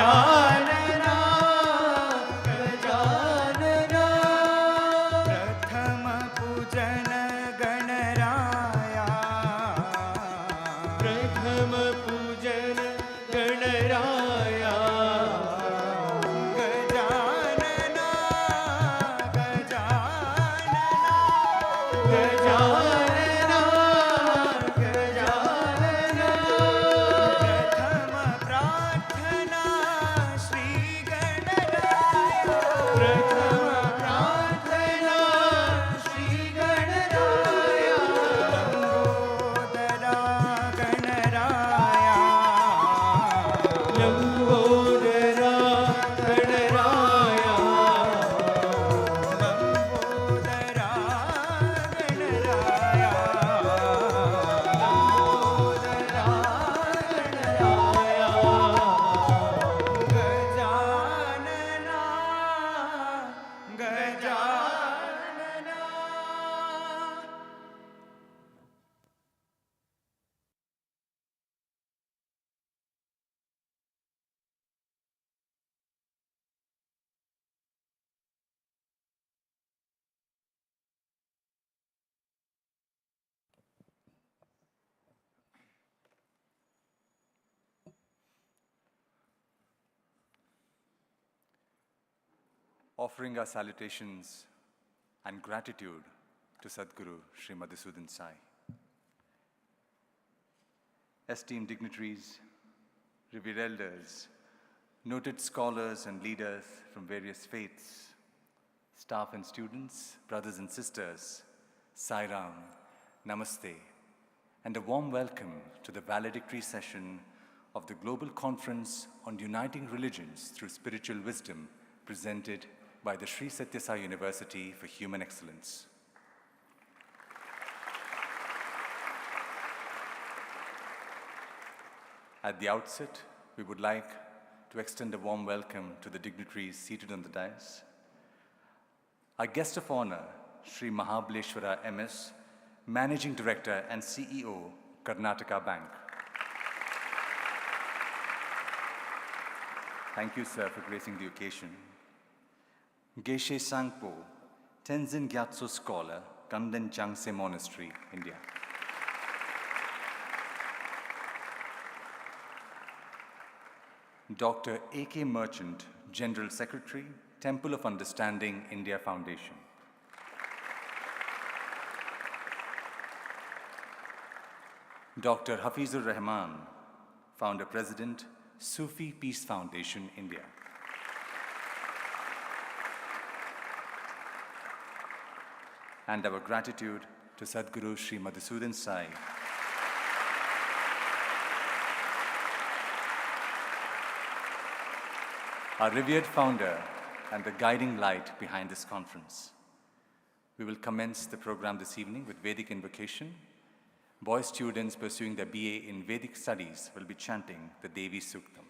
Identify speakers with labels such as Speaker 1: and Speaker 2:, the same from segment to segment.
Speaker 1: गजानना गजानना प्रथम पूजन गणराया प्रथम पूजन गणराया गजानना गजानना गजानना प्रथम प्रार्थना श्री गणराया प्रथम प्रार्थना Shri Ganaraya Lambodara Ganaraya Lambodara Ganaraya Lambodara Ganaraya Lambodara Ganaraya Gajanana Gajanana
Speaker 2: Offering our salutations and gratitude to Sadguru Sri Madhusudan Sai. Esteemed dignitaries, revered elders, noted scholars and leaders from various faiths, staff and students, brothers and sisters, Sai Ram, Namaste, and a warm welcome to the valedictory session of the Global Conference on Uniting Religions through Spiritual Wisdom, presented by the Sri Sathya Sai University for Human Excellence. At the outset, we would like to extend a warm welcome to the dignitaries seated on the dais. Our guest of honor, Sri Mahabaleshwara MS, Managing Director and CEO, Karnataka Bank. Thank you, sir, for gracing the occasion. Geshe Sangpo, Tenzin Gyatso Scholar, Kandan Jangse Monastery, India. Dr. A.K. Merchant, General Secretary, Temple of Understanding, India Foundation. Dr. Hafizur Rahman, Founder President, Sufi Peace Foundation, India. And our gratitude to Sadguru Sri Madhusudan Sai. Our revered founder and the guiding light behind this conference. We will commence the program this evening with Vedic invocation. Boys students pursuing their BA in Vedic studies will be chanting the Devi Suktam.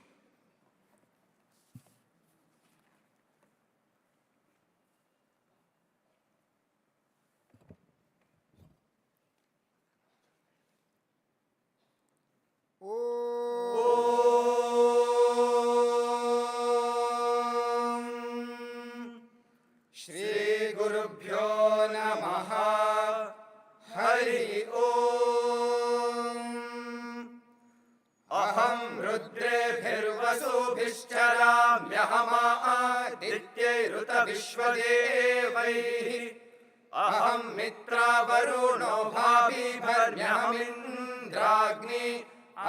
Speaker 3: अहं मित्रावरुणो भावि भर्म्यहमिन्द्राग्नि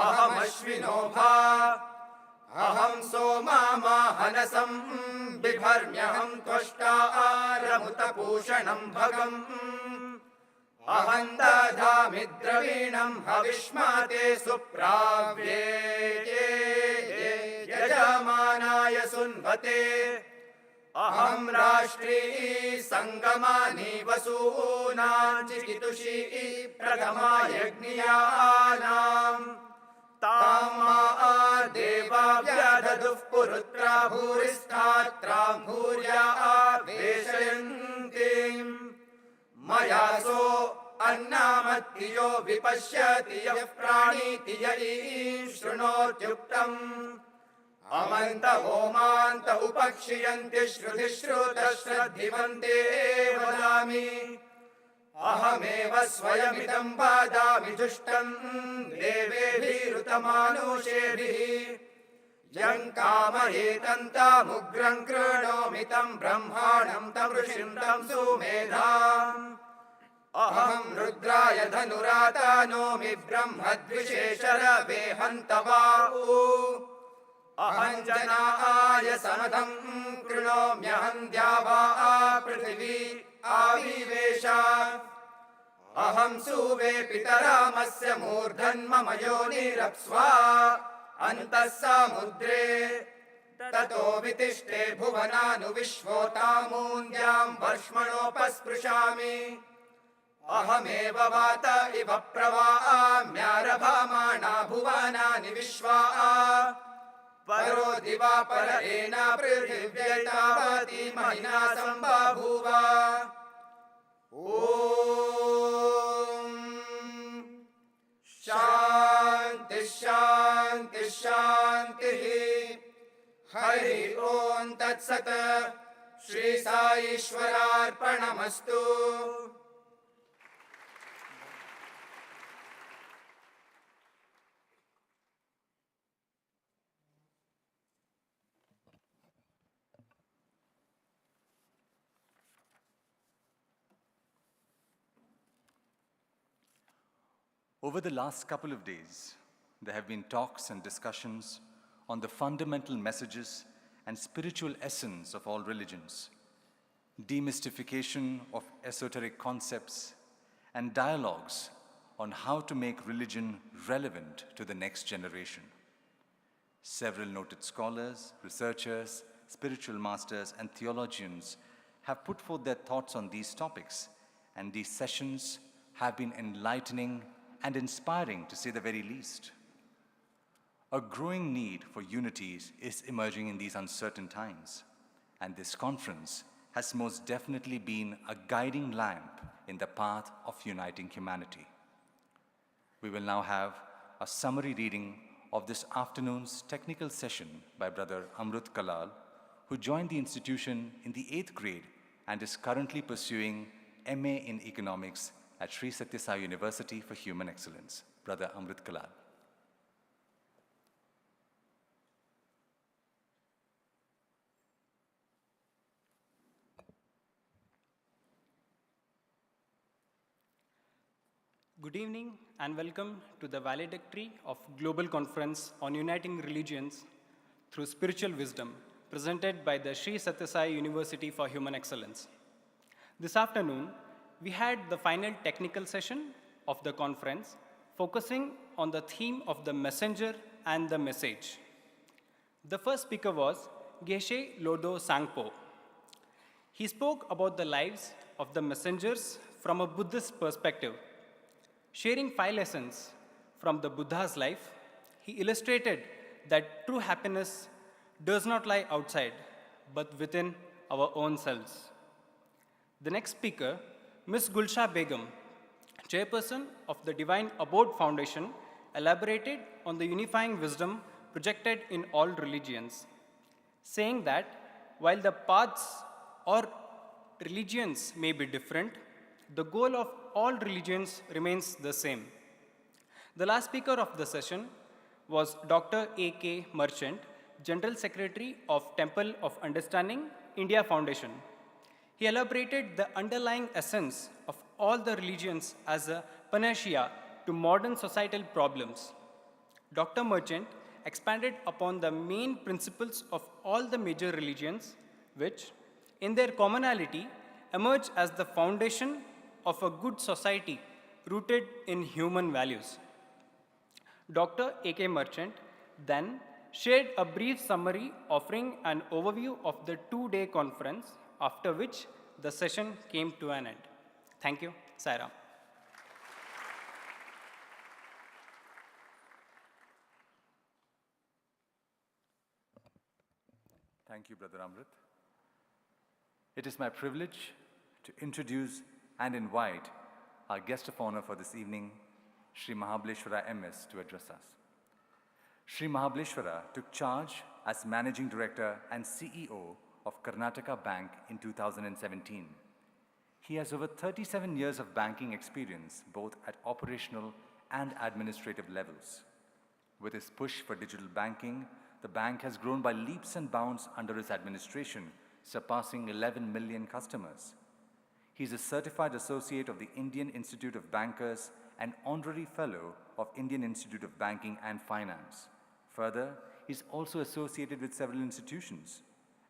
Speaker 3: अहमश्विनो भा अहं सोमा माहनसं बिभर्म्यहं त्वष्टारमुतपूषणं भगम् अहं दधामि द्रवीणं हविष्माते सुप्राव्ये यजमानाय सुन्वते अहं राष्ट्री संगमानि वसूनां चिकितुषी प्रथमा यज्ञियानां तामा देवा व्यादधुः पुरुत्रा भूरिस्थात्रां भूर्या वेशयन्तीं मया सो अन्नामत्तियो विपश्यति यः प्राणीति य शृणोत्युक्तम् अमन्त्रं होमन्त होमान्त उपक्षियन्ति श्रुतिश्रुतश्रद्धिवन्ते वदामि अहमेव स्वयमिदं वदामि जुष्टं देवेभिरुतमानुषेभिः यं कामयेतन्तामुग्रं कृणोमि तं ब्रह्माणं तं ऋषिं तं सुमेधाम् अहं रुद्राय धनुरातानोमि ब्रह्मद्विषेशरवे हन्तवाऊ अहं जनाय समधं कृणोम्यहं द्यावा पृथिवी आविवेश अहं सुवे पितरामस्य मूर्धन्मम योनिरप्स्वा अन्तः समुद्रे ततो वितिष्ठे भुवनानुविश्वोतामून्यां वर्ष्मणोपस्पृशामि अहमेव वात इव प्रवाम्यारभामाणा भुवनानि विश्वा परो दिवा परेण पृथिव्यैतावती महिना सम्बभूव ॐ शान्ति शान्ति शान्तिः हरि ओं तत्सत् Shri साईश्वरार्पणमस्तु
Speaker 2: Over the last couple of days, there have been talks and discussions on the fundamental messages and spiritual essence of all religions, demystification of esoteric concepts, and dialogues on how to make religion relevant to the next generation. Several noted scholars, researchers, spiritual masters, and theologians have put forth their thoughts on these topics, and these sessions have been enlightening and inspiring, to say the very least. A growing need for unity is emerging in these uncertain times, and this conference has most definitely been a guiding lamp in the path of uniting humanity. We will now have a summary reading of this afternoon's technical session by Brother Amrut Kalal, who joined the institution in the 8th grade and is currently pursuing MA in Economics at Sri Sathya Sai University for Human Excellence. Brother Amrut Kalal.
Speaker 4: Good evening and welcome to the Valedictory of Global Conference on Uniting Religions through Spiritual Wisdom, presented by the Sri Sathya Sai University for Human Excellence. This afternoon, we had the final technical session of the conference, focusing on the theme of the messenger and the message. The first speaker was Geshe Lodo Sangpo. He spoke about the lives of the messengers from a Buddhist perspective. Sharing 5 lessons from the Buddha's life, he illustrated that true happiness does not lie outside, but within our own selves. The next speaker, Ms. Gulsha Begum, chairperson of the Divine Abode Foundation, elaborated on the unifying wisdom projected in all religions, saying that while the paths or religions may be different, the goal of all religions remains the same. The last speaker of the session was Dr. A.K. Merchant, General Secretary of Temple of Understanding, India Foundation. He elaborated the underlying essence of all the religions as a panacea to modern societal problems. Dr. Merchant expanded upon the main principles of all the major religions, which, in their commonality, emerge as the foundation of a good society rooted in human values. Dr. A.K. Merchant then shared a brief summary offering an overview of the 2-day conference, after which the session came to an end. Thank you. Sairam.
Speaker 2: Thank you, Brother Amrit. It is my privilege to introduce and invite our guest of honor for this evening, Sri Mahabaleshwara MS, to address us. Sri Mahabaleshwara took charge as Managing Director and CEO of Karnataka Bank in 2017. He has over 37 years of banking experience, both at operational and administrative levels. With his push for digital banking, the bank has grown by leaps and bounds under his administration, surpassing 11 million customers. He is a certified associate of the Indian Institute of Bankers and honorary fellow of Indian Institute of Banking and Finance. Further, he is also associated with several institutions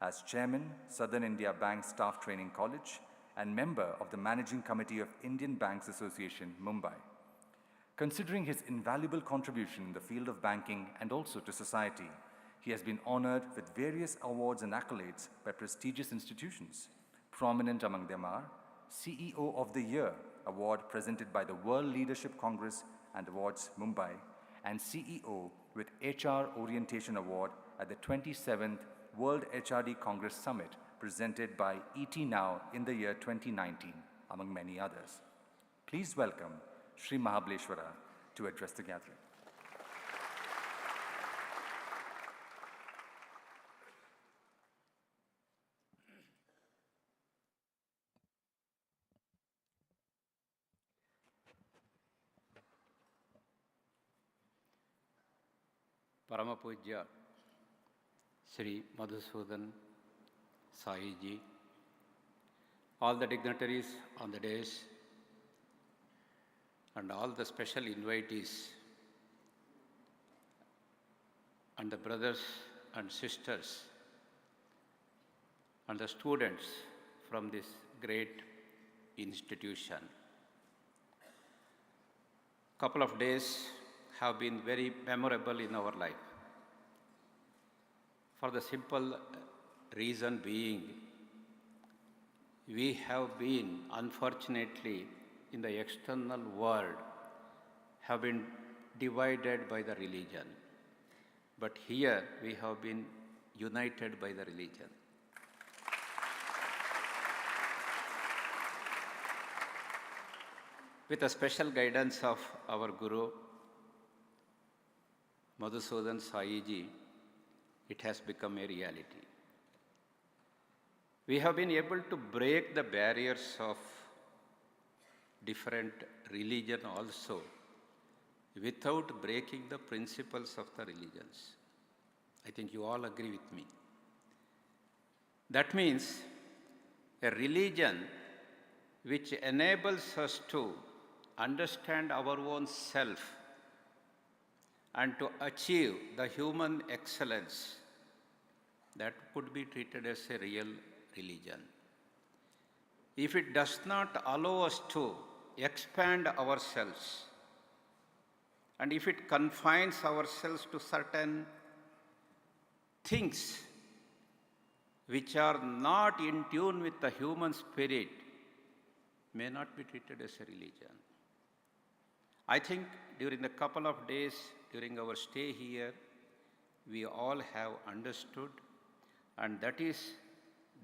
Speaker 2: as chairman, Southern India Bank Staff Training College, and member of the Managing Committee of Indian Banks Association, Mumbai. Considering his invaluable contribution in the field of banking and also to society, he has been honored with various awards and accolades by prestigious institutions. Prominent among them are CEO of the Year award presented by the World Leadership Congress and Awards, Mumbai, and CEO with HR Orientation Award at the 27th World HRD Congress Summit presented by ET Now in the year 2019, among many others. Please welcome Sri Mahabaleshwara to address the gathering.
Speaker 5: Paramapujya Sri Madhusudan Sai Ji, all the dignitaries on the dais, and all the special invitees, and the brothers and sisters, and the students from this great institution. Couple of days have been very memorable in our life. For the simple reason being, we have been, unfortunately, in the external world, have been divided by the religion. But here we have been united by the religion. With the special guidance of our Guru, Madhusudan Sai Ji, it has become a reality. We have been able to break the barriers of different religion also without breaking the principles of the religions. I think you all agree with me. That means a religion which enables us to understand our own self and to achieve the human excellence, that could be treated as a real religion. If it does not allow us to expand ourselves, and if it confines ourselves to certain things which are not in tune with the human spirit, may not be treated as a religion. I think during the couple of days during our stay here, we all have understood, and that is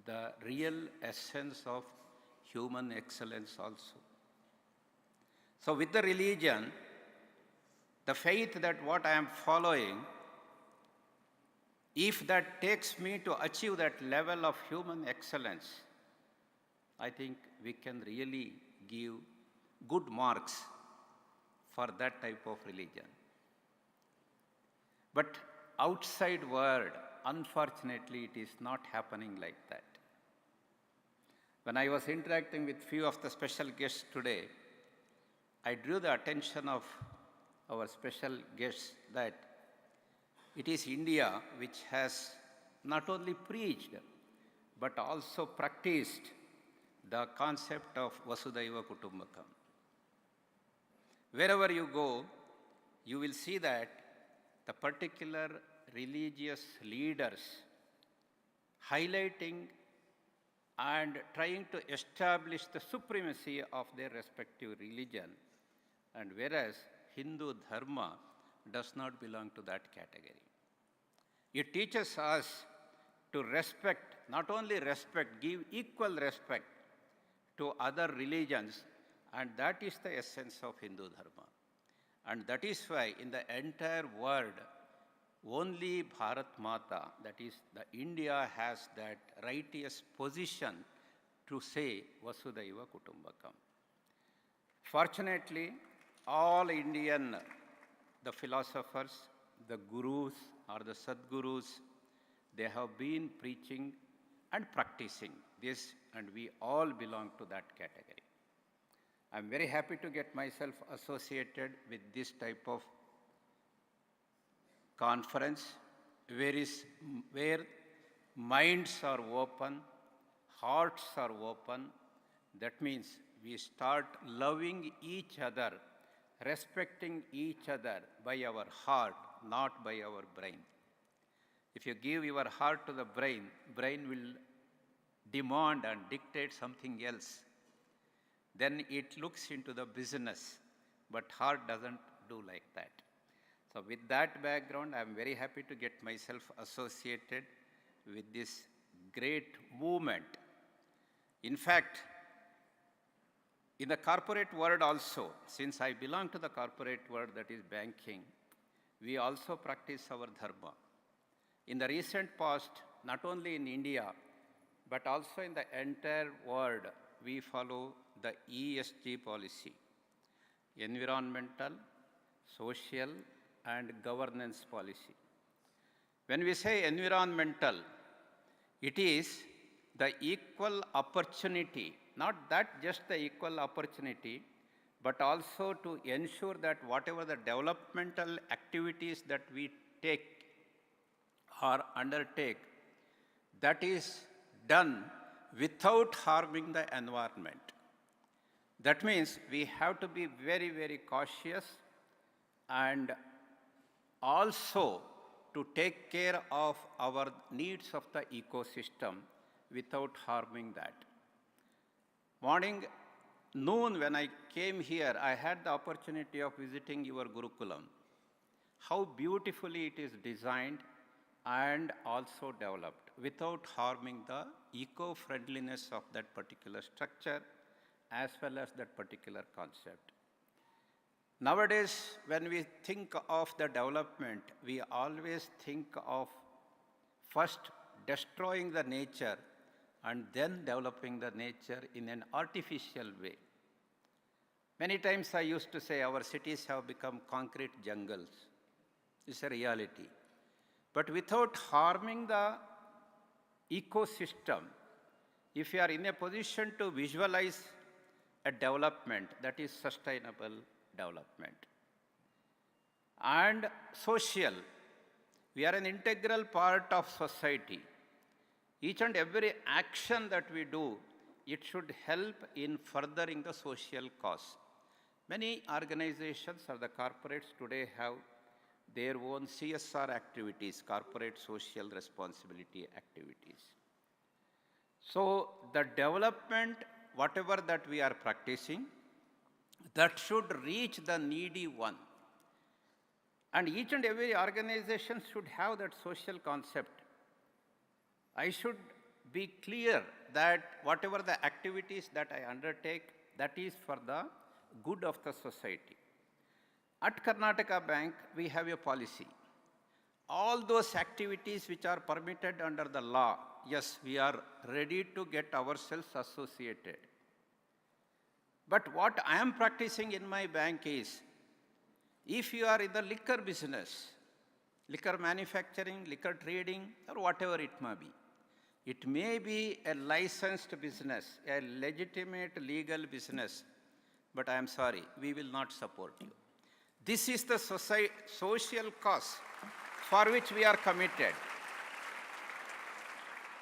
Speaker 5: the real essence of human excellence also. So with the religion, the faith that what I am following, if that takes me to achieve that level of human excellence, I think we can really give good marks for that type of religion. But outside world, unfortunately, it is not happening like that. When I was interacting with few of the special guests today, I drew the attention of our special guests that it is India which has not only preached, but also practiced the concept of Vasudhaiva Kutumbakam. Wherever you go, you will see that the particular religious leaders highlighting and trying to establish the supremacy of their respective religion, and whereas Hindu Dharma does not belong to that category. It teaches us to respect, not only respect, give equal respect to other religions, and that is the essence of Hindu Dharma. And that is why in the entire world, only Bharat Mata, that is, the India has that righteous position to say Vasudhaiva Kutumbakam. Fortunately, all Indian, the philosophers, the gurus or the Sadgurus, they have been preaching and practicing this, and we all belong to that category. I'm very happy to get myself associated with this type of conference where minds are open, hearts are open. That means we start loving each other, respecting each other by our heart, not by our brain. If you give your heart to the brain, brain will demand and dictate something else. Then it looks into the business, but heart doesn't do like that. So with that background, I'm very happy to get myself associated with this great movement. In fact, in the corporate world also, since I belong to the corporate world, that is banking, we also practice our dharma. In the recent past, not only in India, but also in the entire world, we follow the ESG policy, environmental, social, and governance policy. When we say environmental, it is the equal opportunity, not that just the equal opportunity, but also to ensure that whatever the developmental activities that we take or undertake, that is done without harming the environment. That means we have to be very, very cautious and also to take care of our needs of the ecosystem without harming that. Noon when I came here, I had the opportunity of visiting your Gurukulam. How beautifully it is designed and also developed without harming the eco-friendliness of that particular structure as well as that particular concept. Nowadays, when we think of the development, we always think of first destroying the nature and then developing the nature in an artificial way. Many times I used to say our cities have become concrete jungles. It's a reality. But without harming the ecosystem, if you are in a position to visualize a development that is sustainable development. And social, we are an integral part of society. Each and every action that we do, it should help in furthering the social cause. Many organizations or the corporates today have their own CSR activities, corporate social responsibility activities. So the development, whatever that we are practicing, that should reach the needy one. And each and every organization should have that social concept. I should be clear that whatever the activities that I undertake, that is for the good of the society. At Karnataka Bank, we have a policy. All those activities which are permitted under the law, yes, we are ready to get ourselves associated. But what I am practicing in my bank is, if you are in the liquor business, liquor manufacturing, liquor trading, or whatever it may be, it may be a licensed business, a legitimate legal business, but I am sorry, we will not support you. This is the social cause for which we are committed.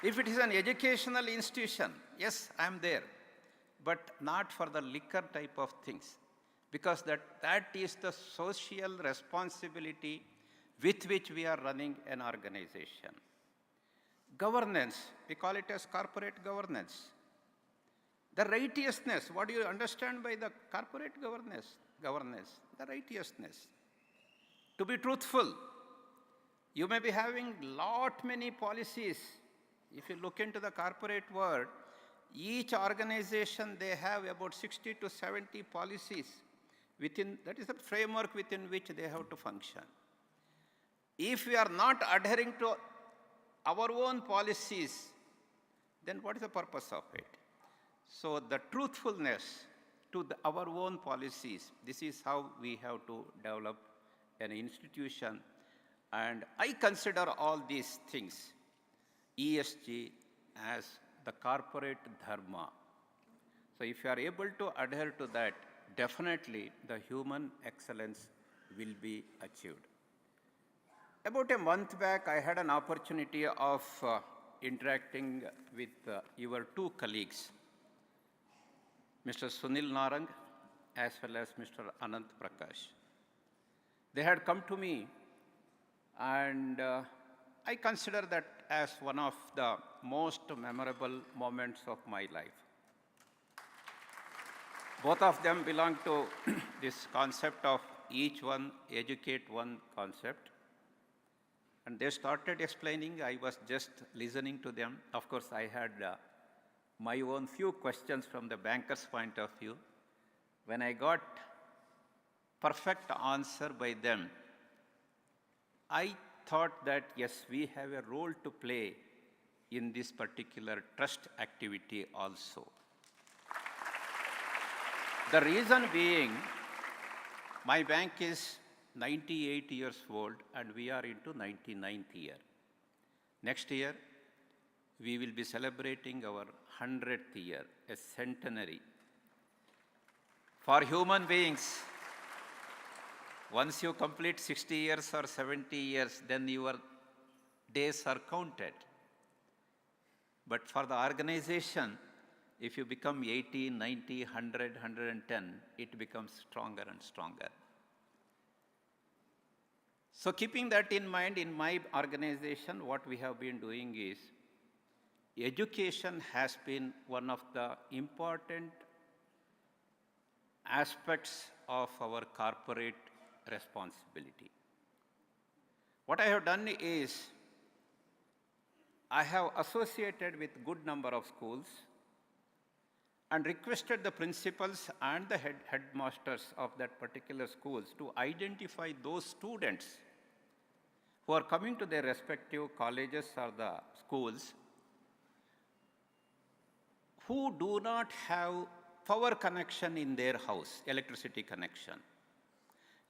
Speaker 5: If it is an educational institution, yes, I am there, but not for the liquor type of things, because that is the social responsibility with which we are running an organization. Governance, we call it as corporate governance. The righteousness, what do you understand by the corporate governance? The righteousness. To be truthful, you may be having many policies. If you look into the corporate world, each organization, they have about 60 to 70 policies that is the framework within which they have to function. If we are not adhering to our own policies, then what is the purpose of it? So the truthfulness to our own policies, this is how we have to develop an institution. And I consider all these things, ESG, as the corporate dharma. So if you are able to adhere to that, definitely the human excellence will be achieved. About a month back, I had an opportunity of interacting with your two colleagues, Mr. Sunil Narang as well as Mr. Anant Prakash. They had come to me, and I consider that as one of the most memorable moments of my life. Both of them belong to this concept of each one educate one concept. And they started explaining. I was just listening to them. Of course, I had my own few questions from the banker's point of view. When I got perfect answer by them, I thought that, yes, we have a role to play in this particular trust activity also. The reason being, my bank is 98 years old and we are into 99th year. Next year, we will be celebrating our 100th year, a centenary. For human beings, once you complete 60 years or 70 years, then your days are counted. But for the organization, if you become 80, 90, 100, 110, it becomes stronger and stronger. So keeping that in mind, in my organization, what we have been doing is, education has been one of the important aspects of our corporate responsibility. What I have done is, I have associated with good number of schools and requested the principals and the headmasters of that particular schools to identify those students who are coming to their respective colleges or the schools who do not have power connection in their house, electricity connection.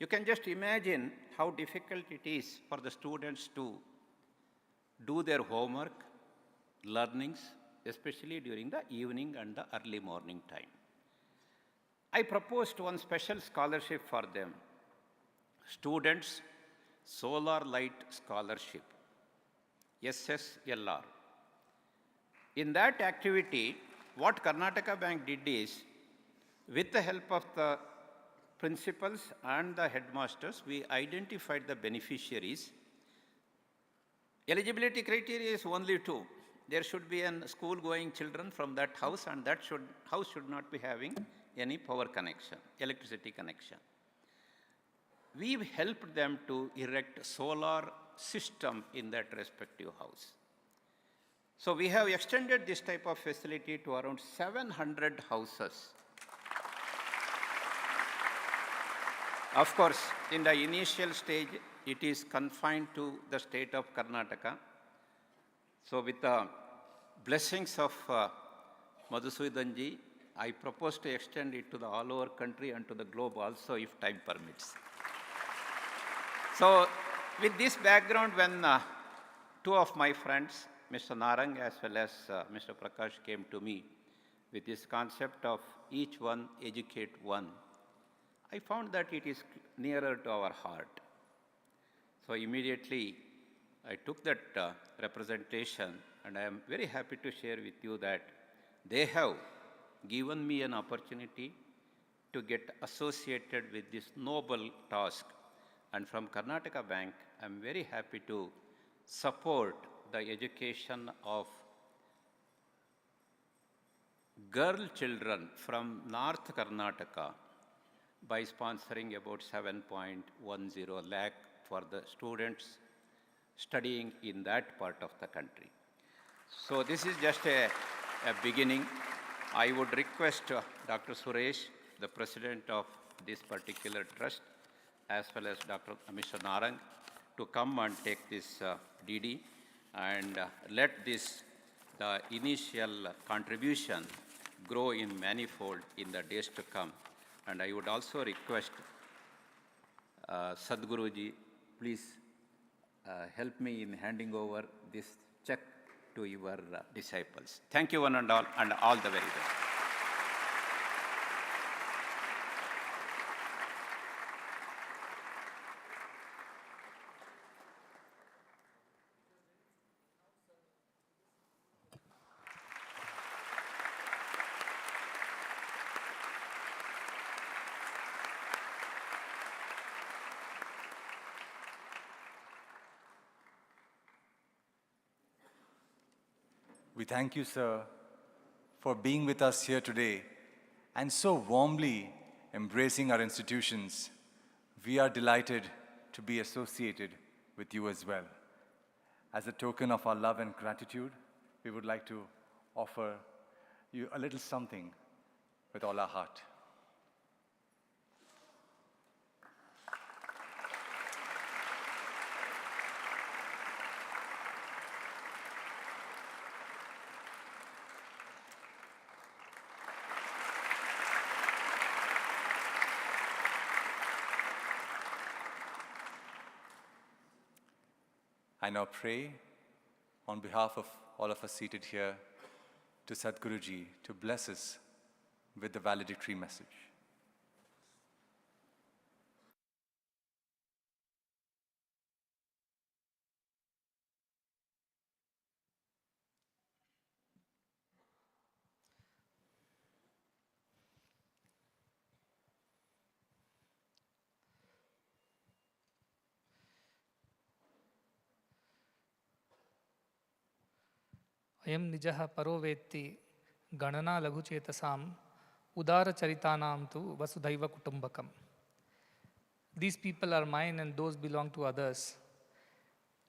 Speaker 5: You can just imagine how difficult it is for the students to do their homework, learnings, especially during the evening and the early morning time. I proposed one special scholarship for them, Students Solar Light Scholarship, SSLR. In that activity, what Karnataka Bank did is, with the help of the principals and the headmasters, we identified the beneficiaries. Eligibility criteria is only two. There should be a school-going children from that house, and that house should not be having any power connection, electricity connection. We helped them to erect solar system in that respective house. So we have extended this type of facility to around 700 houses. Of course, in the initial stage, it is confined to the state of Karnataka. So with the blessings of Madhusudan ji, I propose to extend it to the all over country and to the globe also, if time permits. So with this background, when two of my friends, Mr. Narang as well as Mr. Prakash, came to me with this concept of each one educate one, I found that it is nearer to our heart. So immediately I took that representation, and I am very happy to share with you that they have given me an opportunity to get associated with this noble task. And from Karnataka Bank, I am very happy to support the education of girl children from North Karnataka by sponsoring about 7.10 lakh for the students studying in that part of the country. So this is just a beginning. I would request Dr. Suresh, the president of this particular trust, as well as Mr. Narang, to come and take this DD and let this, the initial contribution, grow in manifold in the days to come. And I would also request Sadhguruji, please help me in handing over this check to your disciples. Thank you one and all the very best.
Speaker 2: We thank you, sir, for being with us here today and so warmly embracing our institutions. We are delighted to be associated with you as well. As a token of our love and gratitude, we would like to offer you a little something with all our heart. I now pray on behalf of all of us seated here to Sadhguruji to bless us with the valedictory message.
Speaker 6: अयं निजः परो वेत्ति गणना लघुचेतसाम् उदारचरितानां तु वसुधैव कुटुम्बकम्. These people are mine and those belong to others.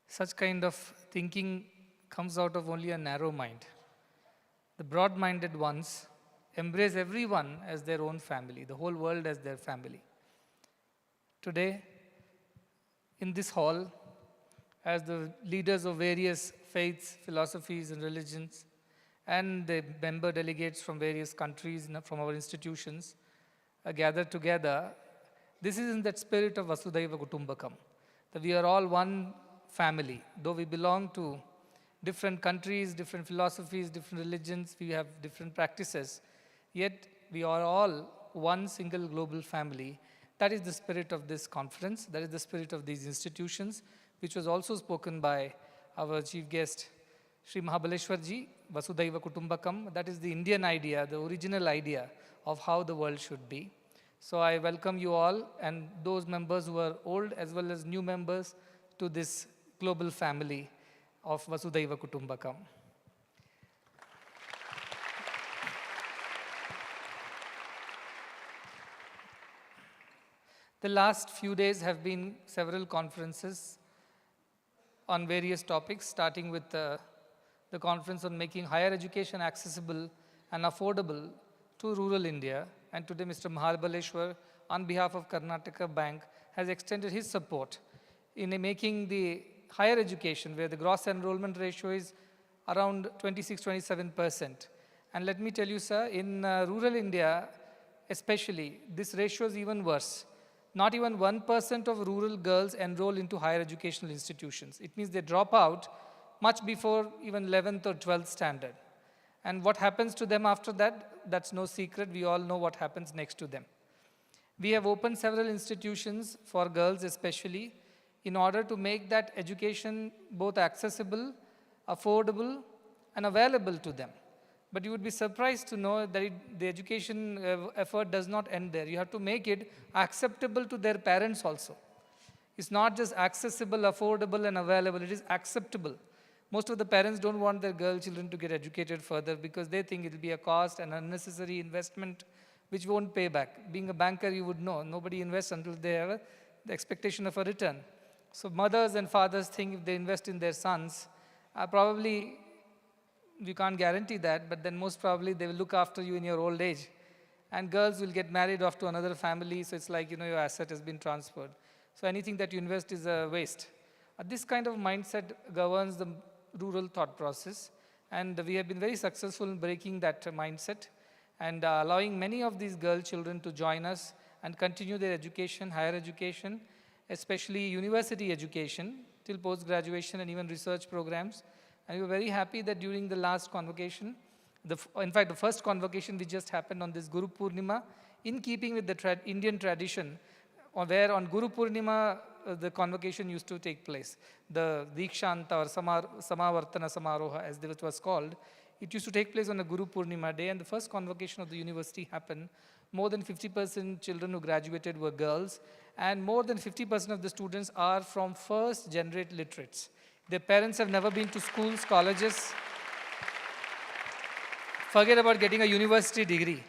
Speaker 6: Such kind of thinking comes out of only a narrow mind. The broad-minded ones embrace everyone as their own family, the whole world as their family. Today, in this hall, as the leaders of various faiths, philosophies, and religions, and the member delegates from various countries, from our institutions, are gathered together, this is in that spirit of Vasudhaiva Kutumbakam, that we are all one family. Though we belong to different countries, different philosophies, different religions, we have different practices, yet we are all one single global family. That is the spirit of this conference, that is the spirit of these institutions, which was also spoken by our chief guest, Sri Mahabaleshwarji, Vasudhaiva Kutumbakam. That is the Indian idea, the original idea of how the world should be. So I welcome you all and those members who are old as well as new members to this global family of Vasudhaiva Kutumbakam. The last few days have been several conferences on various topics, starting with the conference on making higher education accessible and affordable to rural India. And today Mr. Mahabaleshwar, on behalf of Karnataka Bank, has extended his support in making the higher education, where the gross enrollment ratio is around 26-27%. And let me tell you, sir, in rural India especially, this ratio is even worse. Not even 1% of rural girls enroll into higher educational institutions. It means they drop out much before even 11th or 12th standard. And what happens to them after that? That's no secret. We all know what happens next to them. We have opened several institutions for girls especially in order to make that education both accessible, affordable, and available to them. But you would be surprised to know that the education effort does not end there. You have to make it acceptable to their parents also. It's not just accessible, affordable, and available. It is acceptable. Most of the parents don't want their girl children to get educated further because they think it will be a cost and unnecessary investment which won't pay back. Being a banker, you would know, nobody invests until they have the expectation of a return. So mothers and fathers think if they invest in their sons, probably, we can't guarantee that, but then most probably they will look after you in your old age. And girls will get married off to another family, so it's like, your asset has been transferred. So anything that you invest is a waste. This kind of mindset governs the rural thought process, and we have been very successful in breaking that mindset and allowing many of these girl children to join us and continue their education, higher education, especially university education till post-graduation and even research programs. And we were very happy that during the last convocation, in fact, the first convocation which just happened on this Guru Purnima, in keeping with the Indian tradition, where on Guru Purnima the convocation used to take place. The Dikshanta or Samavartana Samaroha, as it was called, it used to take place on a Guru Purnima day, and the first convocation of the university happened. More than 50% children who graduated were girls, and more than 50% of the students are from first-generate literates. Their parents have never been to schools, colleges. Forget about getting a university degree.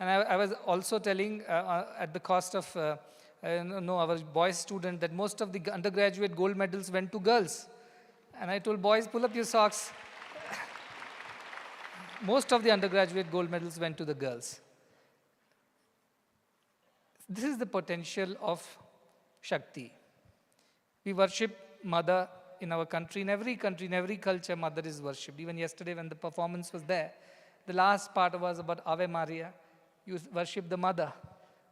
Speaker 6: And I was also telling at the cost of our boys student that most of the undergraduate gold medals went to girls. And I told boys, pull up your socks. Most of the undergraduate gold medals went to the girls. This is the potential of Shakti. We worship Mother in our country, in every culture, Mother is worshipped. Even yesterday when the performance was there, the last part was about Ave Maria. You worship the Mother.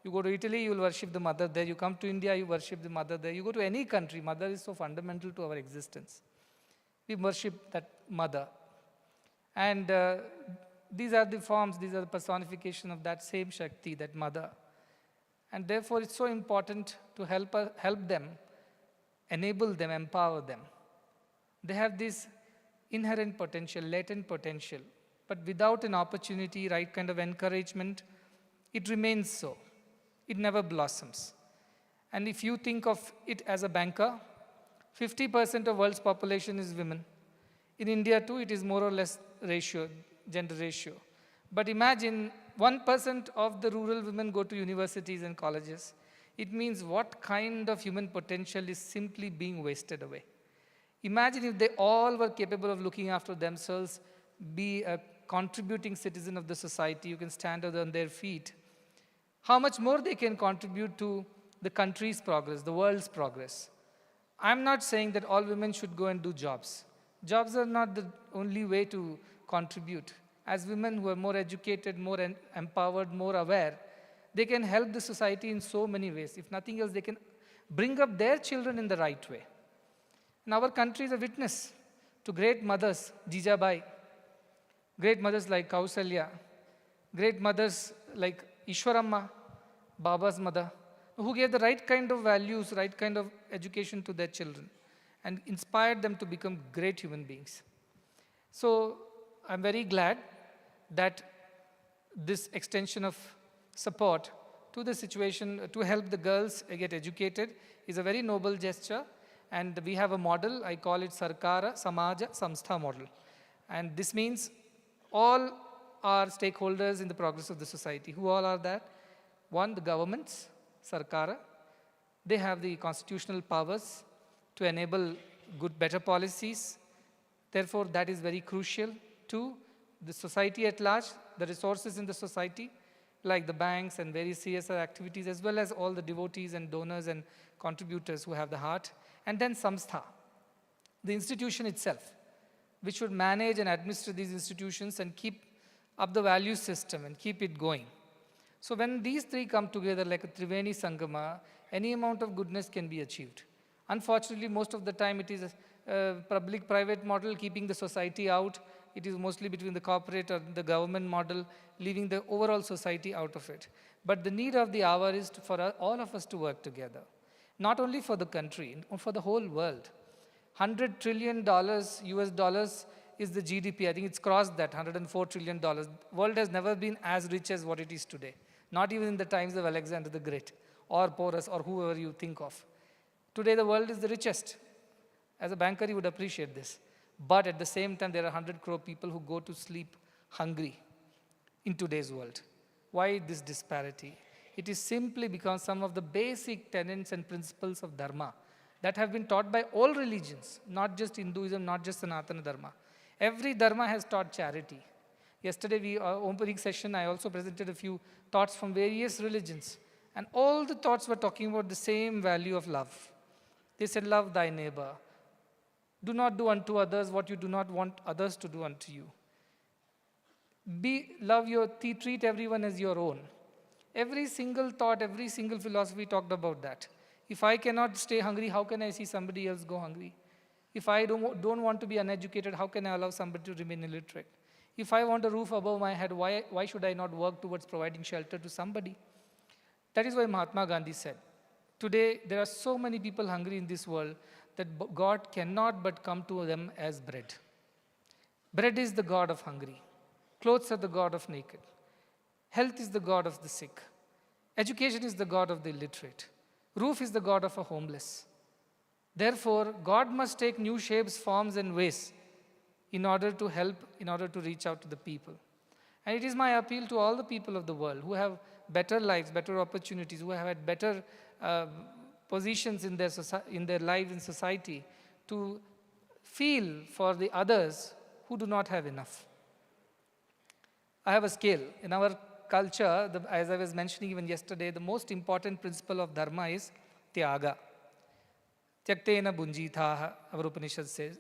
Speaker 6: You go to Italy, you will worship the Mother there. You come to India, you worship the Mother there. You go to any country, Mother is so fundamental to our existence. We worship that Mother. And these are the forms, these are the personification of that same Shakti, that Mother. And therefore, it's so important to help them, enable them, empower them. They have this inherent potential, latent potential. But without an opportunity, right kind of encouragement, it remains so. It never blossoms. And if you think of it as a banker, 50% of world's population is women. In India too, it is more or less ratio, gender ratio. But imagine 1% of the rural women go to universities and colleges. It means what kind of human potential is simply being wasted away. Imagine if they all were capable of looking after themselves, be a contributing citizen of the society, you can stand on their feet. How much more they can contribute to the country's progress, the world's progress. I'm not saying that all women should go and do jobs. Jobs are not the only way to contribute. As women who are more educated, more empowered, more aware, they can help the society in so many ways. If nothing else, they can bring up their children in the right way. And our country is a witness to great mothers, Jijabai, great mothers like Kausalya, great mothers like Ishwaramma, Baba's mother, who gave the right kind of values, right kind of education to their children and inspired them to become great human beings. So I'm very glad that this extension of support to the situation to help the girls get educated is a very noble gesture. And we have a model, I call it Sarkara Samaja Samstha model. And this means all are stakeholders in the progress of the society. Who all are that? One, the governments, Sarkara. They have the constitutional powers to enable good, better policies. Therefore, that is very crucial. Two, the society at large, the resources in the society, like the banks and various CSR activities, as well as all the devotees and donors and contributors who have the heart. And then Samstha, the institution itself, which should manage and administer these institutions and keep up the value system and keep it going. So when these three come together like a Triveni Sangama, any amount of goodness can be achieved. Unfortunately, most of the time it is a public-private model keeping the society out. It is mostly between the corporate or the government model, leaving the overall society out of it. But the need of the hour is for all of us to work together. Not only for the country, for the whole world. $100 trillion US dollars is the GDP. I think it's crossed that, $104 trillion. The world has never been as rich as what it is today. Not even in the times of Alexander the Great, or Porus, or whoever you think of. Today the world is the richest. As a banker, you would appreciate this. But at the same time, there are 100 crore people who go to sleep hungry in today's world. Why this disparity? It is simply because some of the basic tenets and principles of Dharma that have been taught by all religions, not just Hinduism, not just Sanatana Dharma. Every Dharma has taught charity. Yesterday, opening session, I also presented a few thoughts from various religions. And all the thoughts were talking about the same value of love. They said, love thy neighbor, Do not do unto others what you do not want others to do unto you. Treat everyone as your own. Every single thought, every single philosophy talked about that. If I cannot stay hungry, how can I see somebody else go hungry? If I don't want to be uneducated, how can I allow somebody to remain illiterate? If I want a roof above my head, why should I not work towards providing shelter to somebody? That is why Mahatma Gandhi said, today there are so many people hungry in this world that God cannot but come to them as bread. Bread is the God of hungry. Clothes are the God of naked. Health is the God of the sick. Education is the God of the illiterate. Roof is the God of a homeless. Therefore, God must take new shapes, forms, and ways in order to help, in order to reach out to the people. And it is my appeal to all the people of the world who have better lives, better opportunities, who have had better positions in their lives in society, to feel for the others who do not have enough. I have a scale. In our culture, as I was mentioning even yesterday, the most important principle of dharma is tyaga. Tyaktena bunjithaha, our Upanishad says.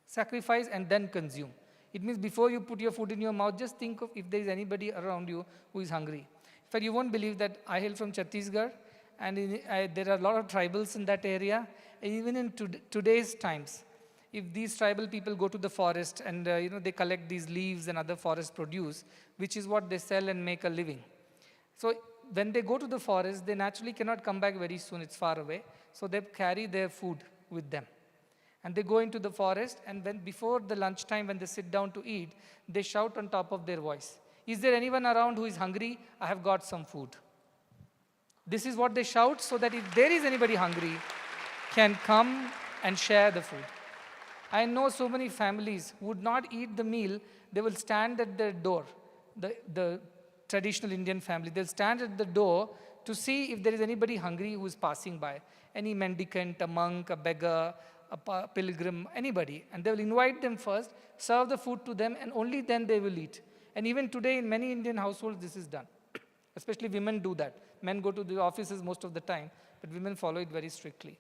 Speaker 6: Sacrifice and then consume. It means before you put your food in your mouth, just think of if there is anybody around you who is hungry. In fact, you won't believe that I hail from Chhattisgarh, and there are a lot of tribals in that area. And even in today's times, if these tribal people go to the forest and they collect these leaves and other forest produce, which is what they sell and make a living. So when they go to the forest, they naturally cannot come back very soon, it's far away. So they carry their food with them. And they go into the forest, and before the lunchtime, when they sit down to eat, they shout on top of their voice, "Is there anyone around who is hungry? I have got some food." This is what they shout, so that if there is anybody hungry, can come and share the food. I know so many families who would not eat the meal. They will stand at their door, the traditional Indian family. They'll stand at the door to see if there is anybody hungry who is passing by. Any mendicant, a monk, a beggar, a pilgrim, anybody. And they will invite them first, serve the food to them, and only then they will eat. And even today in many Indian households, this is done. Especially women do that. Men go to the offices most of the time, but women follow it very strictly.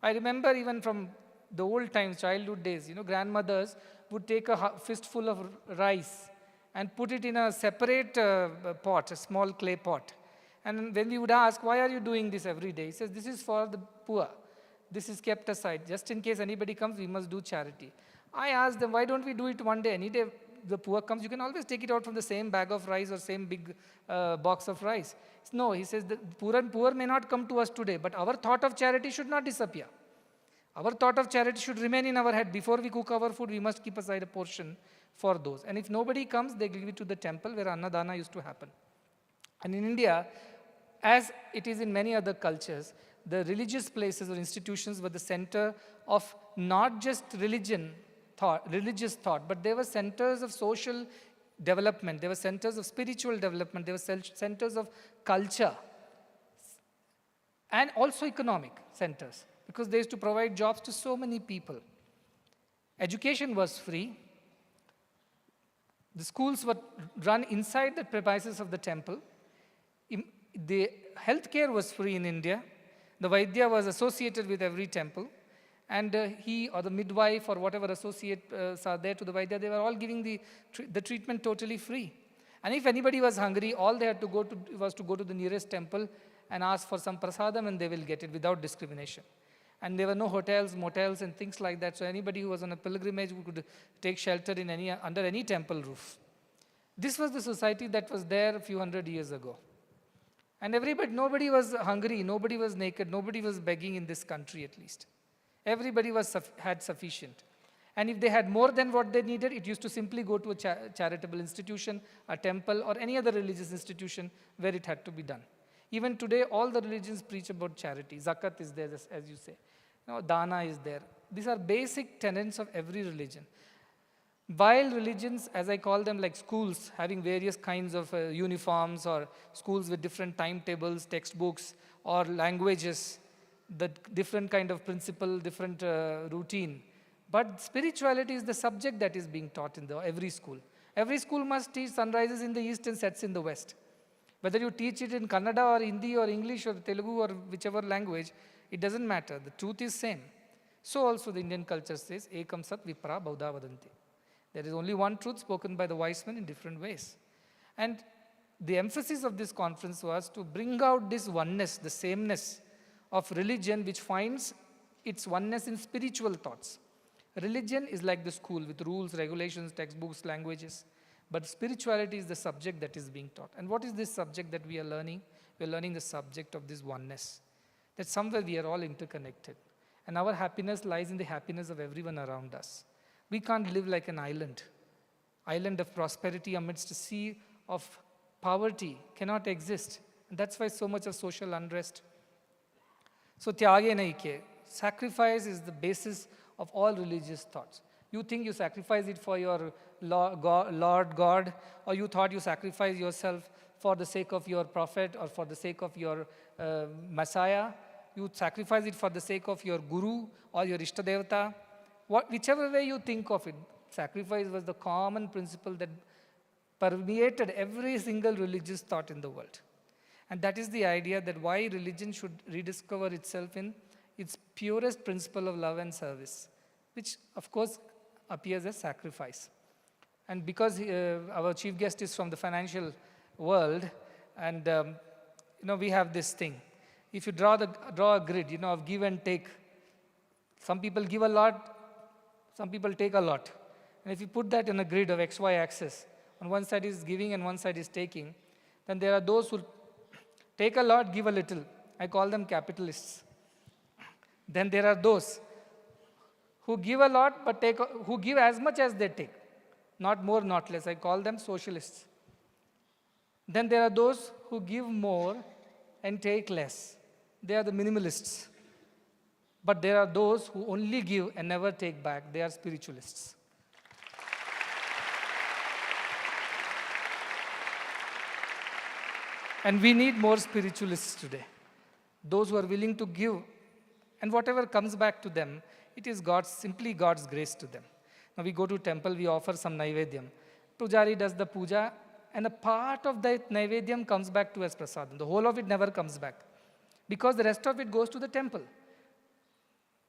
Speaker 6: I remember even from the old times, childhood days, grandmothers would take a fistful of rice and put it in a separate pot, a small clay pot. And when we would ask, "Why are you doing this every day?" He says, "This is for the poor. This is kept aside. Just in case anybody comes, we must do charity." I asked them, "Why don't we do it one day? Any day the poor comes, you can always take it out from the same bag of rice or same big box of rice." No, he says, "The poor may not come to us today, but our thought of charity should not disappear. Our thought of charity should remain in our head. Before we cook our food, we must keep aside a portion for those. And if nobody comes, they give it to the temple where Annadana used to happen." And in India, as it is in many other cultures, the religious places or institutions were the center of not just religious thought, but they were centers of social development. They were centers of spiritual development. They were centers of culture and also economic centers, because they used to provide jobs to so many people. Education was free. The schools were run inside the premises of the temple. The healthcare was free in India. The Vaidya was associated with every temple. And he or the midwife or whatever associates are there to the Vaidya, they were all giving the treatment totally free. And if anybody was hungry, all they had to go to was to go to the nearest temple and ask for some prasadam, and they will get it without discrimination. And there were no hotels, motels, and things like that. So anybody who was on a pilgrimage could take shelter in under any temple roof. This was the society that was there a few hundred years ago. And nobody was hungry, nobody was naked, nobody was begging in this country at least. Everybody had sufficient. And if they had more than what they needed, it used to simply go to a charitable institution, a temple, or any other religious institution where it had to be done. Even today, all the religions preach about charity. Zakat is there, as you say. Dana is there. These are basic tenets of every religion. While religions, as I call them, like schools, having various kinds of uniforms, or schools with different timetables, textbooks, or languages, the different kind of principle, different routine. But spirituality is the subject that is being taught in every school. Every school must teach sunrises in the east and sets in the west. Whether you teach it in Kannada or Hindi or English or Telugu or whichever language, it doesn't matter. The truth is same. So also the Indian culture says, Ekam Sat Vipra Baudha Vadanti. There is only one truth spoken by the wise men in different ways. And the emphasis of this conference was to bring out this oneness, the sameness of religion, which finds its oneness in spiritual thoughts. Religion is like the school with rules, regulations, textbooks, languages. But spirituality is the subject that is being taught. And what is this subject that we are learning? We are learning the subject of this oneness. That somewhere we are all interconnected. And our happiness lies in the happiness of everyone around us. We can't live like an island. Island of prosperity amidst a sea of poverty cannot exist. And that's why so much of social unrest. So tyage naike, sacrifice is the basis of all religious thoughts. You think you sacrifice it for your Lord God, or you thought you sacrifice yourself for the sake of your prophet or for the sake of your Messiah. You sacrifice it for the sake of your Guru or your Ishtadevata. Whichever way you think of it, sacrifice was the common principle that permeated every single religious thought in the world. And that is the idea that why religion should rediscover itself in its purest principle of love and service, which of course appears as sacrifice. And because our chief guest is from the financial world, and we have this thing. If you draw a grid, of give and take, some people give a lot, some people take a lot. And if you put that in a grid of XY axis, on one side is giving and one side is taking, then there are those who take a lot, give a little. I call them capitalists. Then there are those who give a lot but who give as much as they take. Not more, not less. I call them socialists. Then there are those who give more and take less. They are the minimalists. But there are those who only give and never take back. They are spiritualists. And we need more spiritualists today. Those who are willing to give, and whatever comes back to them, it is simply God's grace to them. Now we go to temple, we offer some naivedyam. Pujari does the puja, and a part of that naivedyam comes back to us prasadam. The whole of it never comes back, because the rest of it goes to the temple,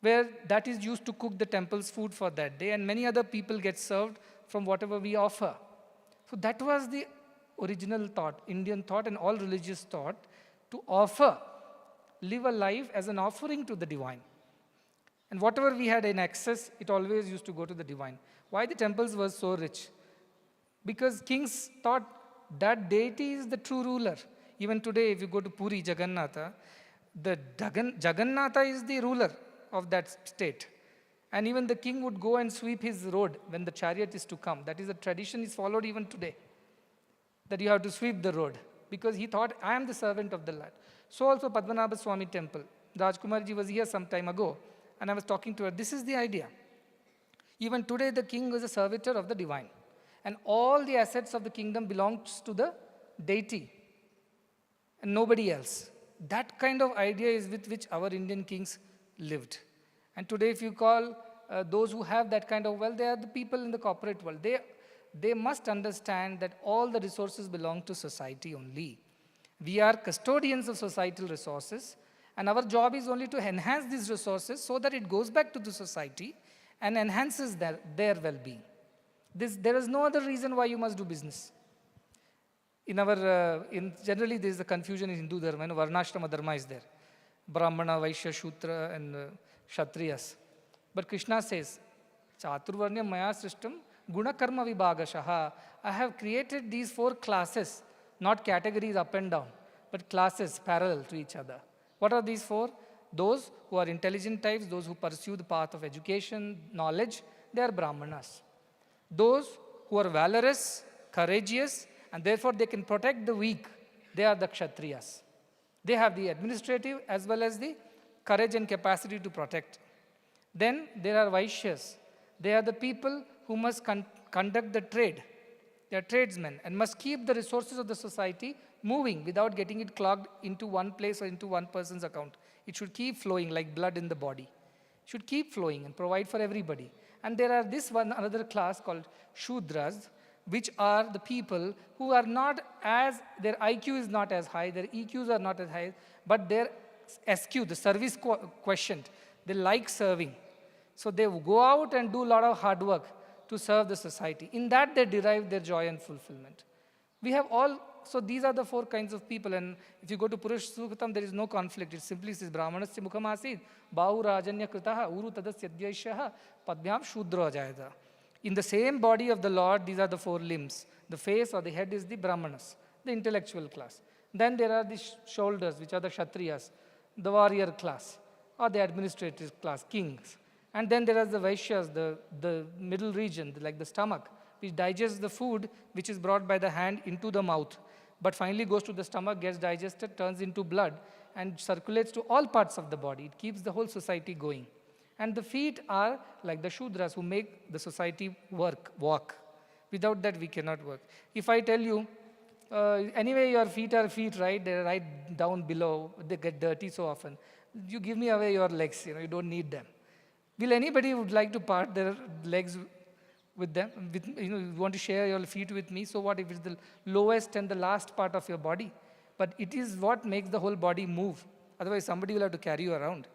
Speaker 6: where that is used to cook the temple's food for that day, and many other people get served from whatever we offer. So that was the original thought, Indian thought and all religious thought, to offer, live a life as an offering to the divine. And whatever we had in excess, it always used to go to the divine. Why the temples were so rich? Because kings thought that deity is the true ruler. Even today, if you go to Puri, Jagannatha, the Jagannatha is the ruler of that state. And even the king would go and sweep his road when the chariot is to come. That is a tradition is followed even today, that you have to sweep the road, because he thought, I am the servant of the Lord. So also Padmanabha Swami temple. Rajkumarji was here some time ago, and I was talking to her. This is the idea. Even today, the king was a servitor of the divine. And all the assets of the kingdom belongs to the deity and nobody else. That kind of idea is with which our Indian kings lived. And today, if you call those who have that kind of wealth, they are the people in the corporate world. They must understand that all the resources belong to society only. We are custodians of societal resources, and our job is only to enhance these resources so that it goes back to the society and enhances their well-being. There is no other reason why you must do business. Generally, there is a confusion in Hindu dharma. Varnashrama dharma is there. Brahmana, Vaishya, Shudra, and Kshatriyas. But Krishna says, Chaturvarnyam maya srishtam guna karma vibhagashaha. I have created these 4 classes, not categories up and down, but classes parallel to each other. What are these 4? Those who are intelligent types, those who pursue the path of education, knowledge, they are Brahmanas. Those who are valorous, courageous, and therefore they can protect the weak, they are the Kshatriyas. They have the administrative as well as the courage and capacity to protect. Then there are Vaishyas. They are the people who must conduct the trade. They are tradesmen and must keep the resources of the society moving without getting it clogged into one place or into one person's account. It should keep flowing like blood in the body. It should keep flowing and provide for everybody. And there are another class called Shudras, which are the people who are not their IQ is not as high, their EQs are not as high, but their SQ, the service quotient, they like serving. So they go out and do a lot of hard work to serve the society. In that they derive their joy and fulfillment. We have all, so these are the 4 kinds of people. And if you go to Purush Sukhatam, there is no conflict. It simply says, Brahmanasya mukham asid, bahu rajanya kritaha, uru tadasya dyaishaha, padbyam shudra jayada. In the same body of the Lord, these are the 4 limbs. The face or the head is the Brahmanas, the intellectual class. Then there are the shoulders, which are the Kshatriyas, the warrior class, or the administrative class, kings. And then there are the Vaishyas, the middle region, like the stomach, which digests the food which is brought by the hand into the mouth, but finally goes to the stomach, gets digested, turns into blood, and circulates to all parts of the body. It keeps the whole society going. And the feet are like the Shudras who make the society walk. Without that, we cannot work. If I tell you, anyway, your feet are feet, right? They're right down below. They get dirty so often. You give me away your legs, you don't need them. Will anybody would like to part their legs with them? You want to share your feet with me? So what if it's the lowest and the last part of your body? But it is what makes the whole body move. Otherwise, somebody will have to carry you around.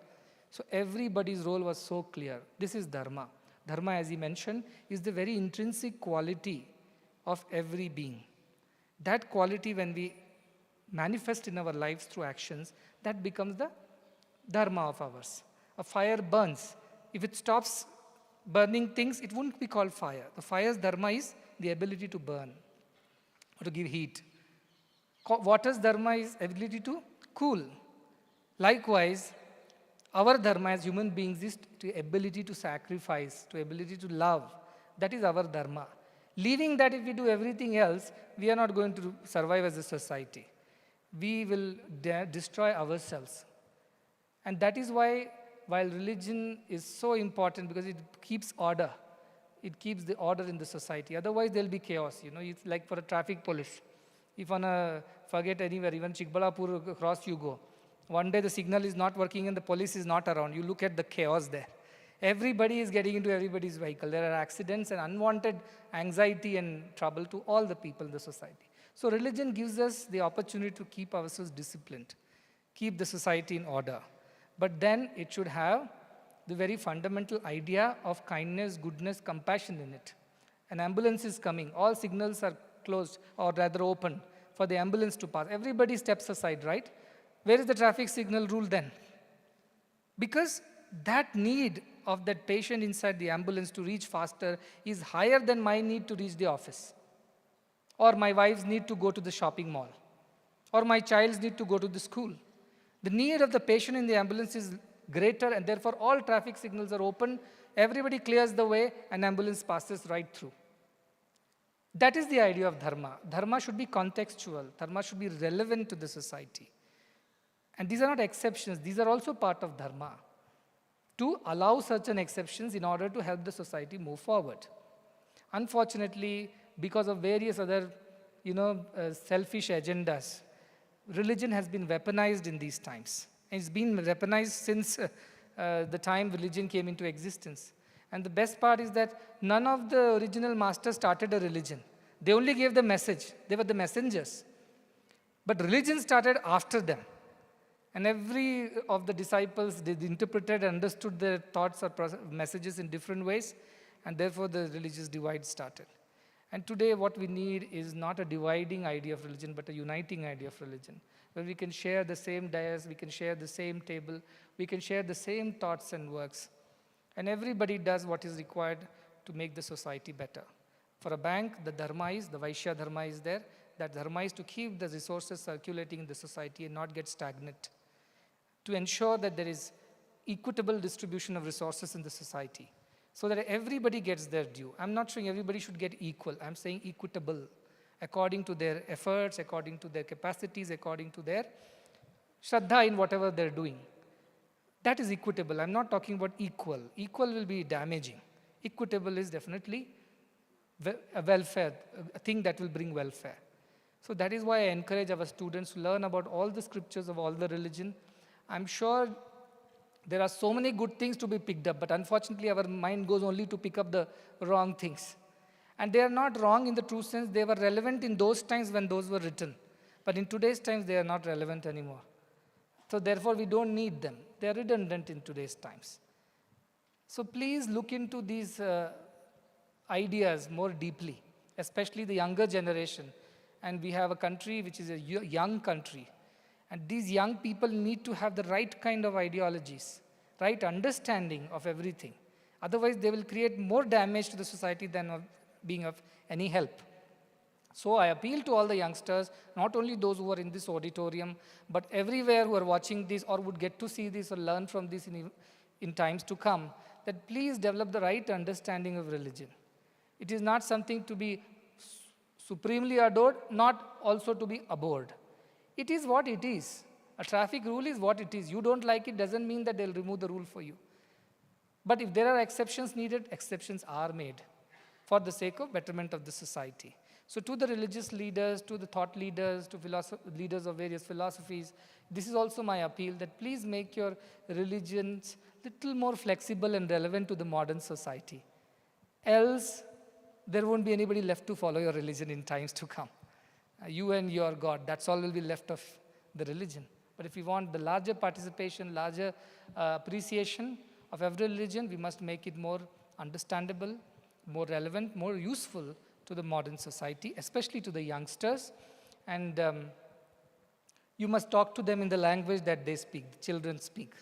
Speaker 6: So everybody's role was so clear. This is dharma. Dharma, as he mentioned, is the very intrinsic quality of every being. That quality, when we manifest in our lives through actions, that becomes the dharma of ours. A fire burns. If it stops burning things, it wouldn't be called fire. The fire's dharma is the ability to burn or to give heat. Water's dharma is ability to cool. Likewise, our dharma as human beings is the ability to sacrifice, to ability to love. That is our dharma. Leaving that, if we do everything else, we are not going to survive as a society. We will destroy ourselves. And that is why, while religion is so important, because it keeps order. It keeps the order in the society. Otherwise, there will be chaos. It's like for a traffic police. If on a forget anywhere, even Chikbalapur cross you go, one day the signal is not working and the police is not around. You look at the chaos there. Everybody is getting into everybody's vehicle. There are accidents and unwanted anxiety and trouble to all the people in the society. So religion gives us the opportunity to keep ourselves disciplined, keep the society in order. But then it should have the very fundamental idea of kindness, goodness, compassion in it. An ambulance is coming. All signals are closed, or rather open, for the ambulance to pass. Everybody steps aside, right? Where is the traffic signal rule then? Because that need of that patient inside the ambulance to reach faster is higher than my need to reach the office, or my wife's need to go to the shopping mall, or my child's need to go to the school. The need of the patient in the ambulance is greater, and therefore all traffic signals are open, everybody clears the way, and ambulance passes right through. That is the idea of dharma. Dharma should be contextual. Dharma should be relevant to the society. And these are not exceptions. These are also part of dharma, to allow certain exceptions in order to help the society move forward. Unfortunately, because of various other, selfish agendas, religion has been weaponized in these times. And it's been weaponized since the time religion came into existence. And the best part is that none of the original masters started a religion. They only gave the message. They were the messengers. But religion started after them. And every of the disciples, they interpreted and understood their thoughts or messages in different ways. And therefore, the religious divide started. And today, what we need is not a dividing idea of religion, but a uniting idea of religion, where we can share the same dais, we can share the same table, we can share the same thoughts and works. And everybody does what is required to make the society better. For a bank, the dharma is, the Vaishya dharma is there. That dharma is to keep the resources circulating in the society and not get stagnant. To ensure that there is equitable distribution of resources in the society, so that everybody gets their due. I'm not saying everybody should get equal. I'm saying equitable, according to their efforts, according to their capacities, according to their shraddha in whatever they're doing. That is equitable. I'm not talking about equal. Equal will be damaging. Equitable is definitely a welfare, a thing that will bring welfare. So that is why I encourage our students to learn about all the scriptures of all the religion. I'm sure there are so many good things to be picked up, but unfortunately our mind goes only to pick up the wrong things. And they are not wrong in the true sense. They were relevant in those times when those were written. But in today's times, they are not relevant anymore. So therefore, we don't need them. They are redundant in today's times. So please look into these ideas more deeply, especially the younger generation. And we have a country which is a young country. And these young people need to have the right kind of ideologies, right understanding of everything. Otherwise, they will create more damage to the society than being of any help. So I appeal to all the youngsters, not only those who are in this auditorium, but everywhere who are watching this or would get to see this or learn from this in times to come, that please develop the right understanding of religion. It is not something to be supremely adored, not also to be abhorred. It is what it is. A traffic rule is what it is. You don't like it doesn't mean that they'll remove the rule for you. But if there are exceptions needed, exceptions are made for the sake of betterment of the society. So to the religious leaders, to the thought leaders, to leaders of various philosophies, this is also my appeal that please make your religions little more flexible and relevant to the modern society. Else, there won't be anybody left to follow your religion in times to come. You and your God, that's all will be left of the religion. But if we want the larger participation, larger appreciation of every religion, we must make it more understandable, more relevant, more useful to the modern society, especially to the youngsters. And you must talk to them in the language that they speak, the children speak.